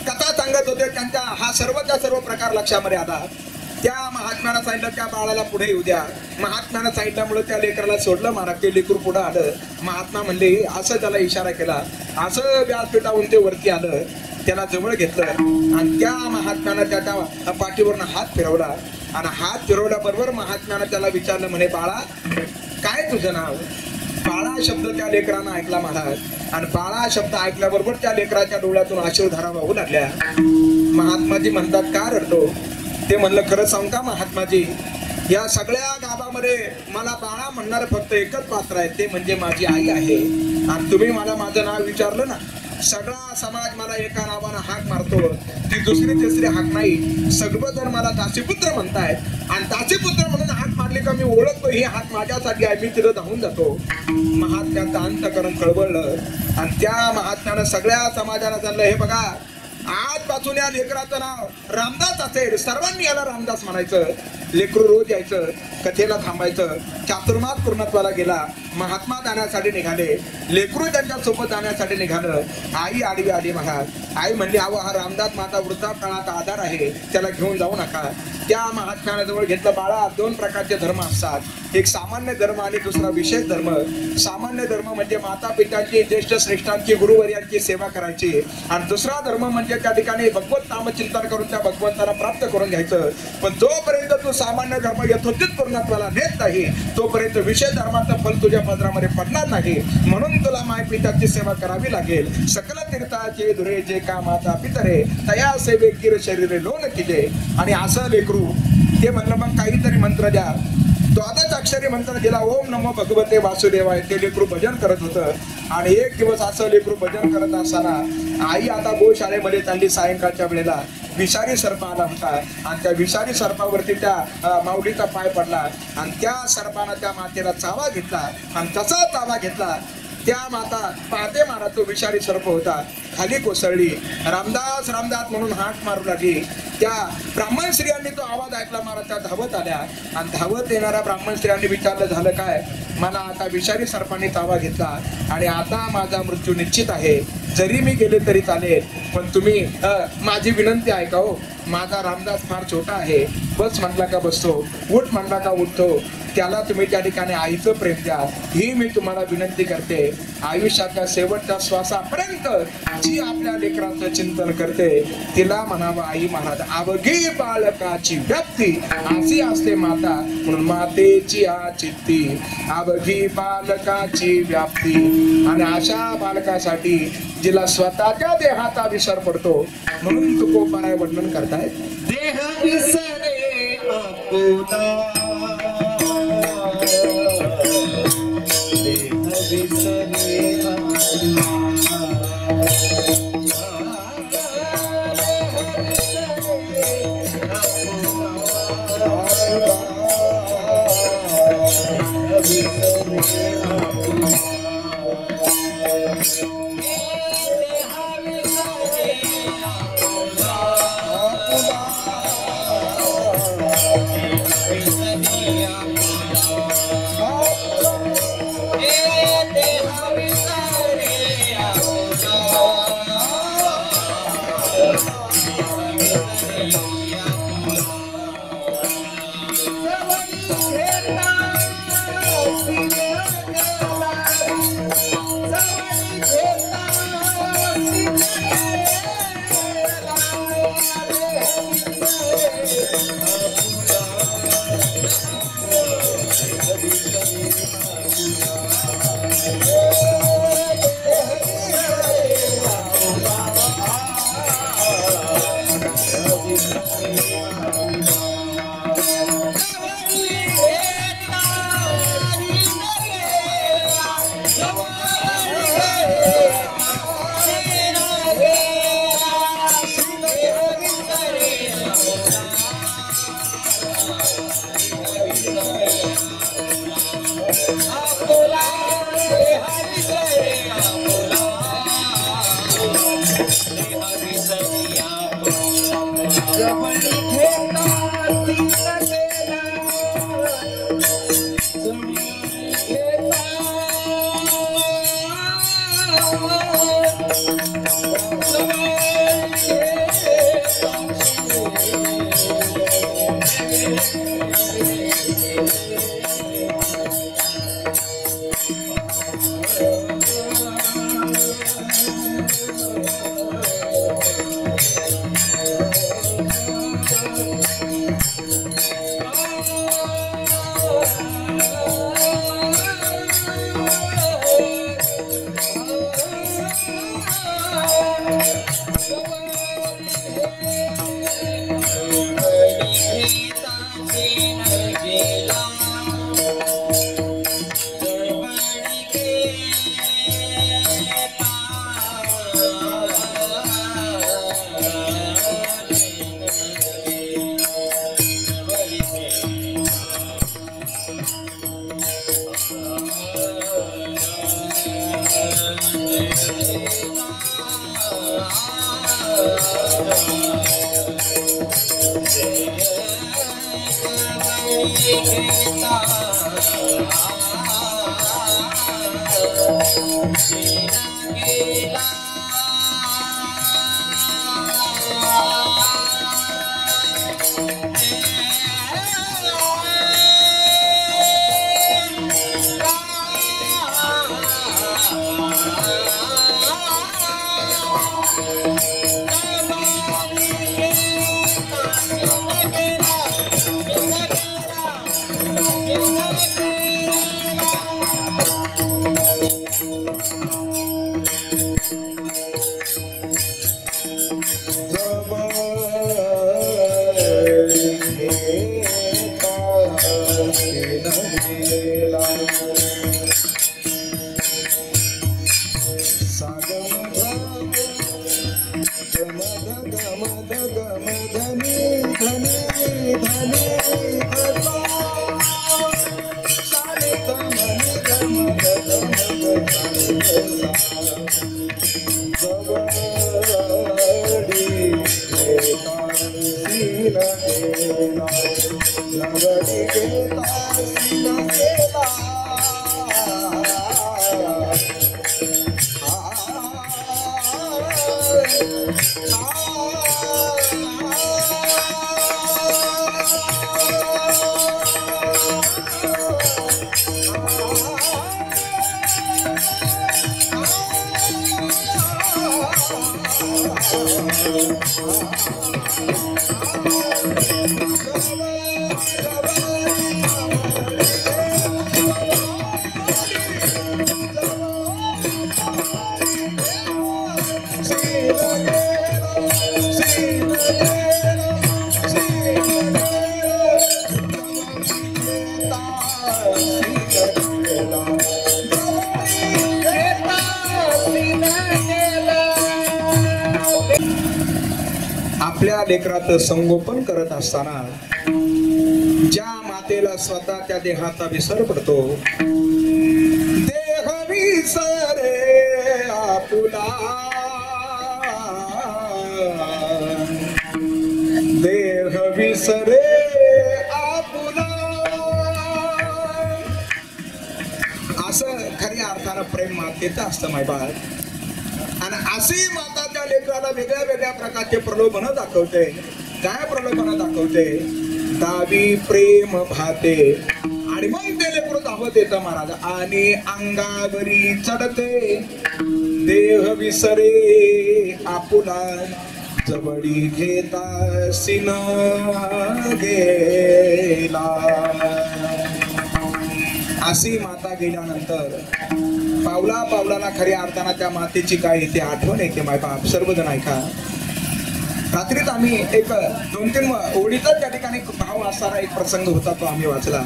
कथा सांगत होते त्यांचा हा सर्वच्या सर्व प्रकार लक्षामध्ये आला. त्या महात्म्यानं सांगितलं त्या बाळाला पुढे येऊ द्या. महात्म्यानं सांगितल्यामुळे त्या लेकराला सोडलं महाराज. ते लेकरू पुढे आलं. महात्मा म्हणले, असं त्याला इशारा केला. असं व्यासपीठाहून ते वरती आलं. त्याला जवळ घेतलं आणि त्या महात्म्यानं त्याच्या पाठीवरनं हात फिरवला. आणि हात फिरवल्याबरोबर महात्म्यानं त्याला विचारलं, म्हणे बाळा काय तुझं नाव. बाळा शब्द त्या लेकरानं ऐकला महाराज. आणि बाळा शब्द ऐकल्याबरोबर त्या लेकराच्या डोळ्यातून अश्रुधारा वाहू लागल्या. महात्माजी म्हणतात, का रडतो. ते म्हणलं, खरं सांगू का महात्माजी, या सगळ्या गावामध्ये मला बाळा म्हणणार फक्त एकच पात्र आहे, ते म्हणजे माझी आई आहे. आणि तुम्ही मला माझं नाव विचारलं ना, सगळा समाज मला एका नावानं हाक मारतो, ती दुसरी तिसरी हाक नाही. सगळं जण मला दासीपुत्र म्हणतायत आणि दासीपुत्र म्हणून हाक मारली का मी ओळखतो ही हात माझ्यासाठी आहे, मी तिथं धावून जातो. महात्म्याचं अंतकरण कळवळलं आणि त्या महात्म्यानं सगळ्या समाजाला चाललं, हे बघा आजपासून या लेकराचं नाव रामदास असेल, सर्वांनी याला रामदास म्हणायचं. लेकरू रोज यायचं, कथेला थांबायचं. चातुर्मास पूर्णत्वाला गेला, महात्मा जाण्यासाठी निघाले, लेकरू त्यांच्या सोबत जाण्यासाठी निघालं. आई आडवी आली महाराज. आई म्हणली, अहो हा रामदास माझा वृद्धापकाळाचा आधार आहे, त्याला घेऊन जाऊ नका. त्या महात्म्याला जवळ घेतलं. बाळा, दोन प्रकारचे धर्म असतात, एक सामान्य धर्म आणि दुसरा विशेष धर्म. सामान्य धर्म म्हणजे माता पित्यांची, ज्येष्ठ श्रेष्ठांची, गुरुवर्यांची सेवा करायची, आणि दुसरा धर्म म्हणजे त्या ठिकाणी भगवत नामचिंतन करून त्या भगवंताला प्राप्त करून घ्यायचं. पण जोपर्यंत तू सामान्य धर्म यथोचित पूर्णत्वाला नेत नाही, तोपर्यंत विशेष धर्माचं फल तुझ्या पदरामध्ये पडणार नाही. म्हणून तुला माय पित्याची सेवा करावी लागेल. सकल तीर्थाचे धुरे जे का माता पितरे, तया सेवे किर शरीरे लोन किजे. आणि असं लेकरू ते म्हणलं, मग काहीतरी मंत्र द्या. द्वादश अक्षरी मंत्र दिला, ओम नमो भगवते वासुदेवाय. ते लेकरू भजन करत होतं. आणि एक दिवस असं लेकरू भजन करत असताना आई आता गोशाळेमध्ये चालली. सायंकाळच्या वेळेला विषारी सर्प आला होता आणि त्या विषारी सर्पावरती त्या माऊलीचा पाय पडला आणि त्या सर्पानं त्या मातेला चावा घेतला. आणि तसा चावा घेतला, त्या माता पाहते मारा तो विषारी सर्प होता, खाली कोसळली. रामदास रामदास म्हणून हाक मारू लागली. त्या ब्राह्मण स्त्रियांनी तो आवाज ऐकला, मारा त्या धावत आल्या. आणि धावत येणाऱ्या ब्राह्मण स्त्रियांनी विचारलं, झालं काय? मला आता विषारी सर्पाने ताबा घेतला आणि आता माझा मृत्यू निश्चित आहे. जरी मी गेले तरी चालेल, पण तुम्ही माझी विनंती ऐका हो. माझा रामदास फार छोटा आहे, बस म्हटला का बसतो, उठ म्हटला का उठतो. त्याला तुम्ही त्या ठिकाणी आईचं प्रेम द्या, ही मी तुम्हाला विनंती करते. आयुष्याच्या शेवटच्या श्वासापर्यंत जी आपल्या लेकराचं चिंतन करते, तिला म्हणावं आई महाराज, अवघी बालकाची व्याप्ती अशी असते माता, म्हणून मातेची चित्ती अवघी बालकाची व्याप्ती. आणि अशा बालकासाठी जिला स्वतःच्या देहाचा विसर पडतो, म्हणून तुकोबाराय वर्णन करतायत, देह विसरे आपुला, देह विसरे आपुला. आपल्या लेकराचं संगोपन करत असताना ज्या मातेला स्वतः त्या देहाचा विसर पडतो, देह विसरे आपुला, देह विसरे आपुला, असं खऱ्या अर्थानं प्रेम मातेचं असतं मायबाळ. आणि अशी माता त्या लेकराला वेगळ्या वेगळ्या प्रकारचे प्रलोभन दाखवते. काय प्रलोभन दाखवते? दावी प्रेम भाते आणि मग ते लेकरू धावत येतं महाराज आणि अंगावरी चढते, देह विसरे आपुला, जवळी घेता सिन गेला. अशी माता गेल्यानंतर पावला पावलाला खऱ्या अर्थानं त्या मातेची काय येते आठवण येते मायबाप. सर्वजण ऐका. रात्रीत आम्ही एक 2-3 ओळीचा त्या ठिकाणी भाव असणारा एक प्रसंग होता, तो आम्ही वाचला.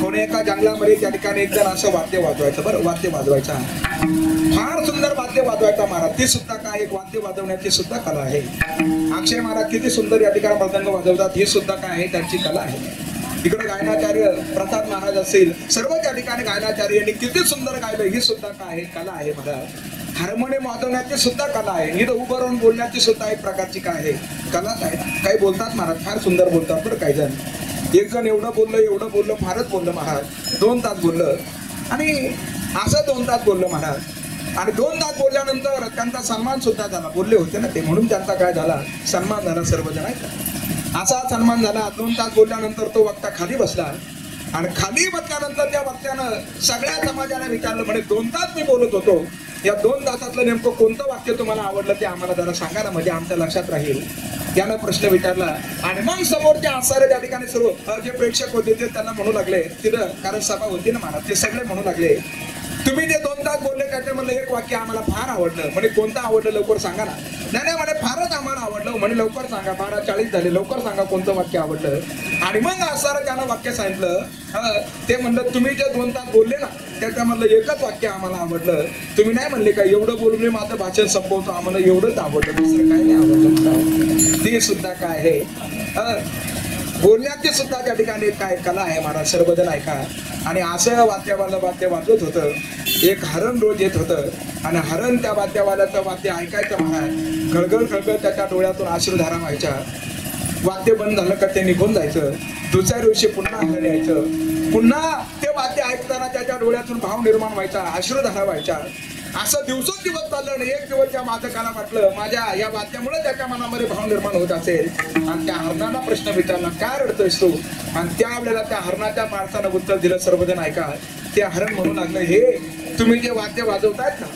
कोणी एका जंगलामध्ये त्या ठिकाणी एक जण असं वाद्य वाजवायचं. बरं, वाद्य वाजवायचा, फार सुंदर वाद्य वाजवायचा महाराज. ती सुद्धा काय एक वाद्य वाजवण्याची सुद्धा कला आहे. अक्षय महाराज किती सुंदर या ठिकाणी मृदंग वाजवतात, ही सुद्धा काय आहे त्यांची कला आहे. इकडे गायनाचार्य प्रसाद महाराज असेल, सर्व त्या ठिकाणी गायनाचार्य यांनी किती सुंदर गायलं, ही सुद्धा काय आहे कला आहे महाराज. हार्मोनियम वाजवण्याची सुद्धा कला आहे. इथं उभं राहून बोलण्याची सुद्धा एक प्रकारची काय आहे कलाच आहे. काही बोलतात महाराज, फार सुंदर बोलतात बरं. काही जण, एक जण एवढं बोललं फारच बोललं महाराज. 2 तास बोललं आणि असं 2 तास बोललं महाराज. आणि 2 तास बोलल्यानंतर त्यांचा सन्मान सुद्धा झाला. बोलले होते ना ते, म्हणून त्यांचा काय झाला सन्मान झाला. सर्वजण ऐका. असा सन्मान झाला. 2 तास बोलल्यानंतर तो वक्ता खाली बसला आणि खाली बसल्यानंतर त्या वक्त्यानं सगळ्या समाजाला विचारलं, म्हणे 2 तास मी बोलत होतो, या 2 तासातलं नेमकं कोणतं वाक्य तुम्हाला आवडलं ते आम्हाला जरा सांगा ना, म्हणजे आमच्या लक्षात राहील. त्यानं प्रश्न विचारला आणि मग समोरच्या असणारे त्या ठिकाणी सर्व जे प्रेक्षक होते ते त्यांना म्हणू लागले, तिथं कारण सभा होती ना महाराज, ते सगळे म्हणू लागले, तुम्ही जे 2 तास बोलले त्याच्यामधलं एक वाक्य आम्हाला फार आवडलं. म्हणे कोणतं आवडलं लवकर सांगा ना. नाही म्हणे फारच आम्हाला आवडलं. म्हणे लवकर सांगा, 12:40 झाले, लवकर सांगा कोणतं वाक्य आवडलं. आणि मग असं त्यानं वाक्य सांगितलं. ते म्हणलं तुम्ही जे 2 तास बोलले ना त्याच्यामधलं एकच वाक्य आम्हाला आवडलं. तुम्ही नाही म्हणले का एवढं बोलून मी माझं भाषण संपवतो, आम्हाला एवढंच आवडलं, दुसरं काय नाही आवडलं. ते सुद्धा काय आहे बोलण्याची सुद्धा त्या ठिकाणी काय कला आहे महाराज. सर्वजण ऐका. आणि असं वाद्य वाजवत होतं. एक हरण रोज येत होतं आणि हरण त्या वाद्यवाल्याचं वाद्य ऐकायचं महाराज. गळगळ त्याच्या डोळ्यातून अश्रुधारा व्हायच्या. वाद्य बंद झालं का ते निघून जायचं. दुसऱ्या दिवशी पुन्हा घरी यायचं. पुन्हा ते वाद्य ऐकताना त्याच्या डोळ्यातून भाव निर्माण व्हायचा, अश्रुधारा व्हायच्या. असं दिवस चाललं आणि एक दिवस त्या मातकाला वाटलं माझ्या या वाद्यामुळे त्याच्या मनामध्ये भाव निर्माण होत असेल. आणि त्या हरणाला प्रश्न विचारला, काय रडतोयस तू? आणि त्यावेळेला त्या हरणाच्या माणसानं उत्तर दिलं, सर्वजण ऐका. ते हरण म्हणू लागलं, हे तुम्ही जे वाद्य वाजवतायत ना,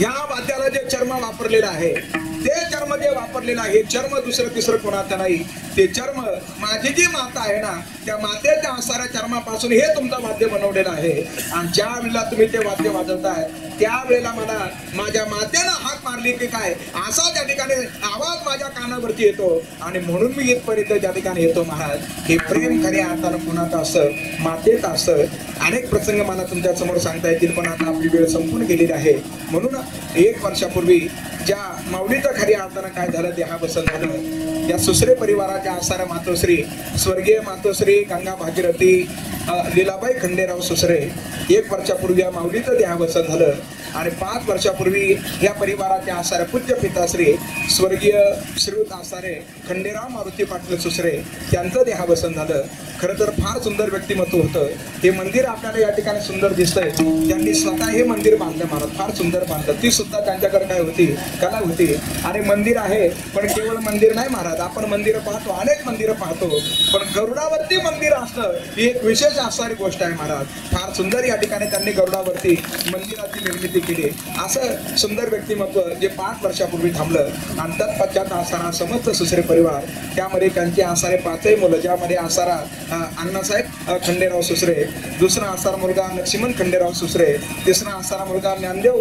या वाद्याला जे चर्म वापरलेलं आहे, ते चर्म जे वापरलेलं आहे, चर्म दुसरं तिसरं कोणाचं नाही. ते चर्म माझी जी माता आहे ना, त्या मातेच्या असणाऱ्या चर्मापासून हे तुमचं वाद्य बनवलेलं आहे. आणि ज्या वेळेला तुम्ही ते वाद्य वाजवताय त्यावेळेला मला माझ्या मातेनं हाक मारली की काय, असा त्या ठिकाणी आवाज माझ्या कानावरती येतो आणि म्हणून मी इथपर्यंत त्या ठिकाणी येतो महाराज. हे प्रेम खऱ्या अर्थानं कुणाचं असं, मातेचं असं. अनेक प्रसंग मला तुमच्या समोर सांगता येतील, पण आता आपली वेळ संपून गेलेली आहे. म्हणून 1 वर्षापूर्वी ज्या माऊलीचं खऱ्या अर्थानं काय झालं, देहावसन झालं. या सुसरे परिवाराच्या असणाऱ्या मातोश्री, स्वर्गीय मातोश्री गंगा भागीरथी लीलाबाई खंडेराव सुसरे, 1 वर्षापूर्वी या माऊलीचं देहावसन झालं. आणि 5 वर्षापूर्वी या परिवाराच्या असणाऱ्या पूज्य पिताश्री स्वर्गीय श्रीयुत असणारे खंडेराव मारुती पाटील सुसरे, त्यांचं देहावसन झालं. खरं तर फार सुंदर व्यक्तिमत्व होतं. हे मंदिर आपल्याला या ठिकाणी सुंदर दिसतंय. त्यांनी स्वतः हे मंदिर बांधलं महाराज, फार सुंदर बांधलं. ती सुद्धा त्यांच्याकडे काय होती, कला होती. आणि मंदिर आहे, पण केवळ मंदिर नाही महाराज. आपण मंदिरं पाहतो, अनेक मंदिरं पाहतो, पण गरुडावरती मंदिर असणं ही एक विशेष असणारी गोष्ट आहे महाराज. फार सुंदर या ठिकाणी त्यांनी गरुडावरती मंदिराची निर्मिती केली. असं सुंदर व्यक्तिमत्व जे 5 वर्षापूर्वी थांबलं. आणि तत्पश्चात असणारा समस्त सुसरे परिवार, त्यामध्ये त्यांचे असणारे 5ही मुलं, ज्यामध्ये असणारा अण्णासाहेब खंडेराव सुसरे, दुसरा असणारा मुलगा लक्ष्मण खंडेराव सुसरे, तिसरा असणारा मुलगा ज्ञानदेव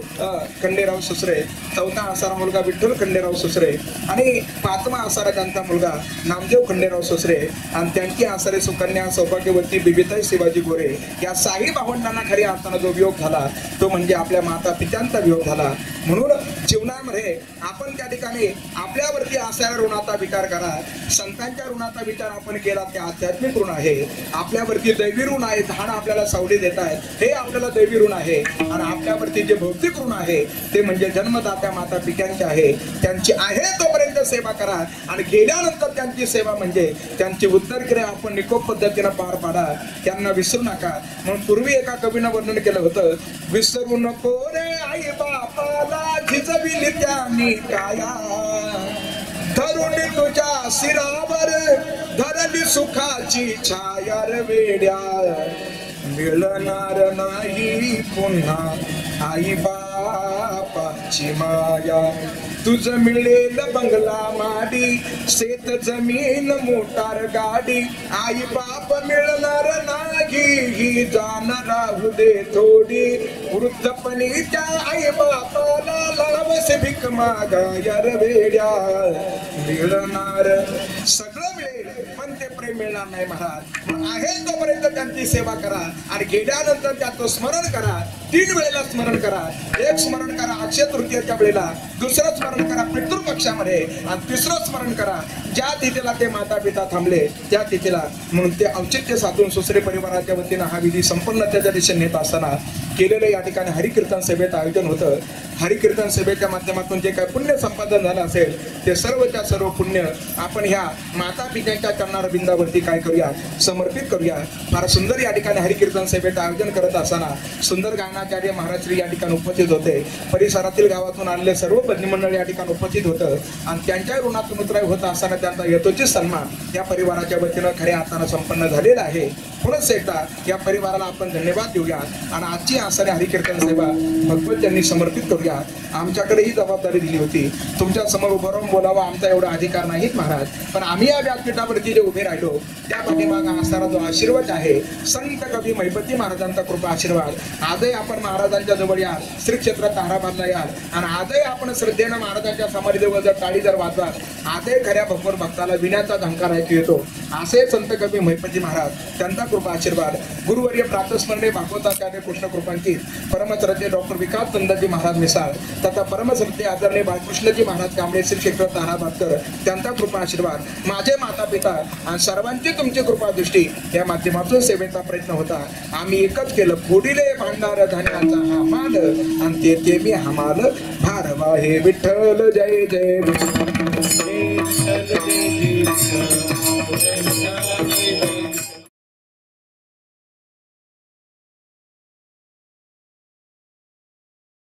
खंडेराव सुसरे, चौथा असणारा मुलगा विठ्ठल खंडेराव सुसरे आणि 5वा असणारा त्यांचा मुलगा नामदेव खंडेराव सुसरे. आणि त्यांची असणारे सुकन्या सौभाग्यवती बिबिताई शिवाजी गोरे. या 6ही भावंडांना खऱ्या अर्थानं जो वियोग झाला तो म्हणजे आपल्या माता पित्यांचा वियोग झाला. म्हणून जीवनामध्ये आपण त्या ठिकाणी आपल्यावरती असणाऱ्या ऋणाचा विचार करा. संतांच्या ऋणाचा विचार आपण केला ते आध्यात्मिक ऋण आहे. आपल्यावरती दैवी ऋण आहे, झाड आपल्याला सावली देत आहेत, हे आपल्याला दैवी ऋण आहे. आणि आपल्यावरती जे भौतिक ऋण आहे ते म्हणजे जन्मदात्या माता पित्यांचे आहे. त्यांची आहे तोपर्यंत सेवा करा आणि गेल्यानंतर त्यांची सेवा म्हणजे त्यांची उत्तरक्रिया आपण निकोप पद्धतीनं पार पाडा. त्यांना विसरू नका. म्हणून पूर्वी एका कवीनं वर्णन केलं होतं, विसरू नको रे आई बापाला झिजविली त्यांनी काया, धरुणी तुझ्या शिरावर धरली सुखाची छाया रे वेड्या, मिळणार नाही पुन्हा आई बापाची माया, तुझं मिळेल बंगला माडी, शेत जमीन मोटार गाडी, आई बाप मिळणार नाही ही जाण राहू दे थोडी, वृद्धपणीच्या आई बापाला लावस भीक मागाया रे वेड्या, मिळणार सगळं मिळेल पण ते प्रेम मिळणार नाही महाराज. आहे तोपर्यंत त्यांची सेवा करा आणि गेल्यानंतर त्याचं स्मरण करा. 3 वेळेला स्मरण करा. एक स्मरण करा अक्षय तृतीयेच्या वेळेला, दुसरं स्मरण करा पितृपक्षामध्ये आणि तिसरं स्मरण करा ज्या तिथेला ते माता पिता थांबले त्या तिथेला. म्हणून ते औचित्य साधून सुसरे परिवाराच्या वतीनं हा विधी संपन्नतेच्या दिशेने नेत असताना केलेलं या ठिकाणी हरिकीर्तन सभेचं आयोजन होतं. हरिकीर्तन सभेच्या माध्यमातून जे काही पुण्य संपादन झालं असेल ते सर्वच्या सर्व पुण्य आपण ह्या माता पित्यांच्या चरणारविंदावरती काय करूया, समर्पित करूया. फार सुंदर या ठिकाणी हरिकीर्तन सभेचं आयोजन करत असताना सुंदर गायनाचार्य महाराज श्री या ठिकाणी उपस्थित होते. परिसरातील गावातून आलेले सर्व भजनी मंडळ या ठिकाणी उपस्थित होतं आणि त्यांच्या ऋणातून उतराई होत असताना त्यांचा यथोचित सन्मान या परिवाराच्या वतीनं खऱ्या अर्थानं संपन्न झालेला आहे. पुनश्च एकदा या परिवाराला आपण धन्यवाद देऊया आणि आजची असणारी हरिकीर्तन सेवा भगवत यांनी समर्पित करूया. आमच्याकडे ही जबाबदारी दिली होती, तुमच्या समोर उभं राहून बोलावा आमचा एवढा अधिकार नाहीत महाराज, पण आम्ही या व्यासपीठावरती जे उभे राहिलो त्या पाठीमागे असणारा जो आशीर्वाद आहे संत कवी महिपती महाराजांचा कृपा आशीर्वाद. आजही आपण महाराजांच्या जवळ या श्री क्षेत्र ताराबादला याल आणि आजही आपण श्रद्धेनं महाराजांच्या समाधीजवळ जर टाळी जर वाजवाल, आजही खऱ्या भगवत भक्ताला विण्याचा झंकार ऐकू येतो. असे संत कवी महिपती महाराज त्यांचा कृपा आशीर्वाद. गुरुवर्य प्रातस्मरणे भागवताचार्य कृष्ण कृपा अंकित, परमश्रद्धेय डॉक्टर विकास चंद्रजी महाराज मिसाळ तथा परमश्रद्धेय आदरणीय बाळकृष्णजी महाराज कांबळे, श्री क्षेत्र ताराबादकर त्यांचा कृपा आशीर्वाद, माझे माता पिता आणि सर्वांची तुमची कृपा दृष्टी या माध्यमातून सेवेचा प्रयत्न होता. आम्ही एकच केलं, फोडिले भांडार धान्याचा हा माल आणि तेथे मी हमाल भारवा हे विठ्ठल जय जय विठ्ठल. जय जय जय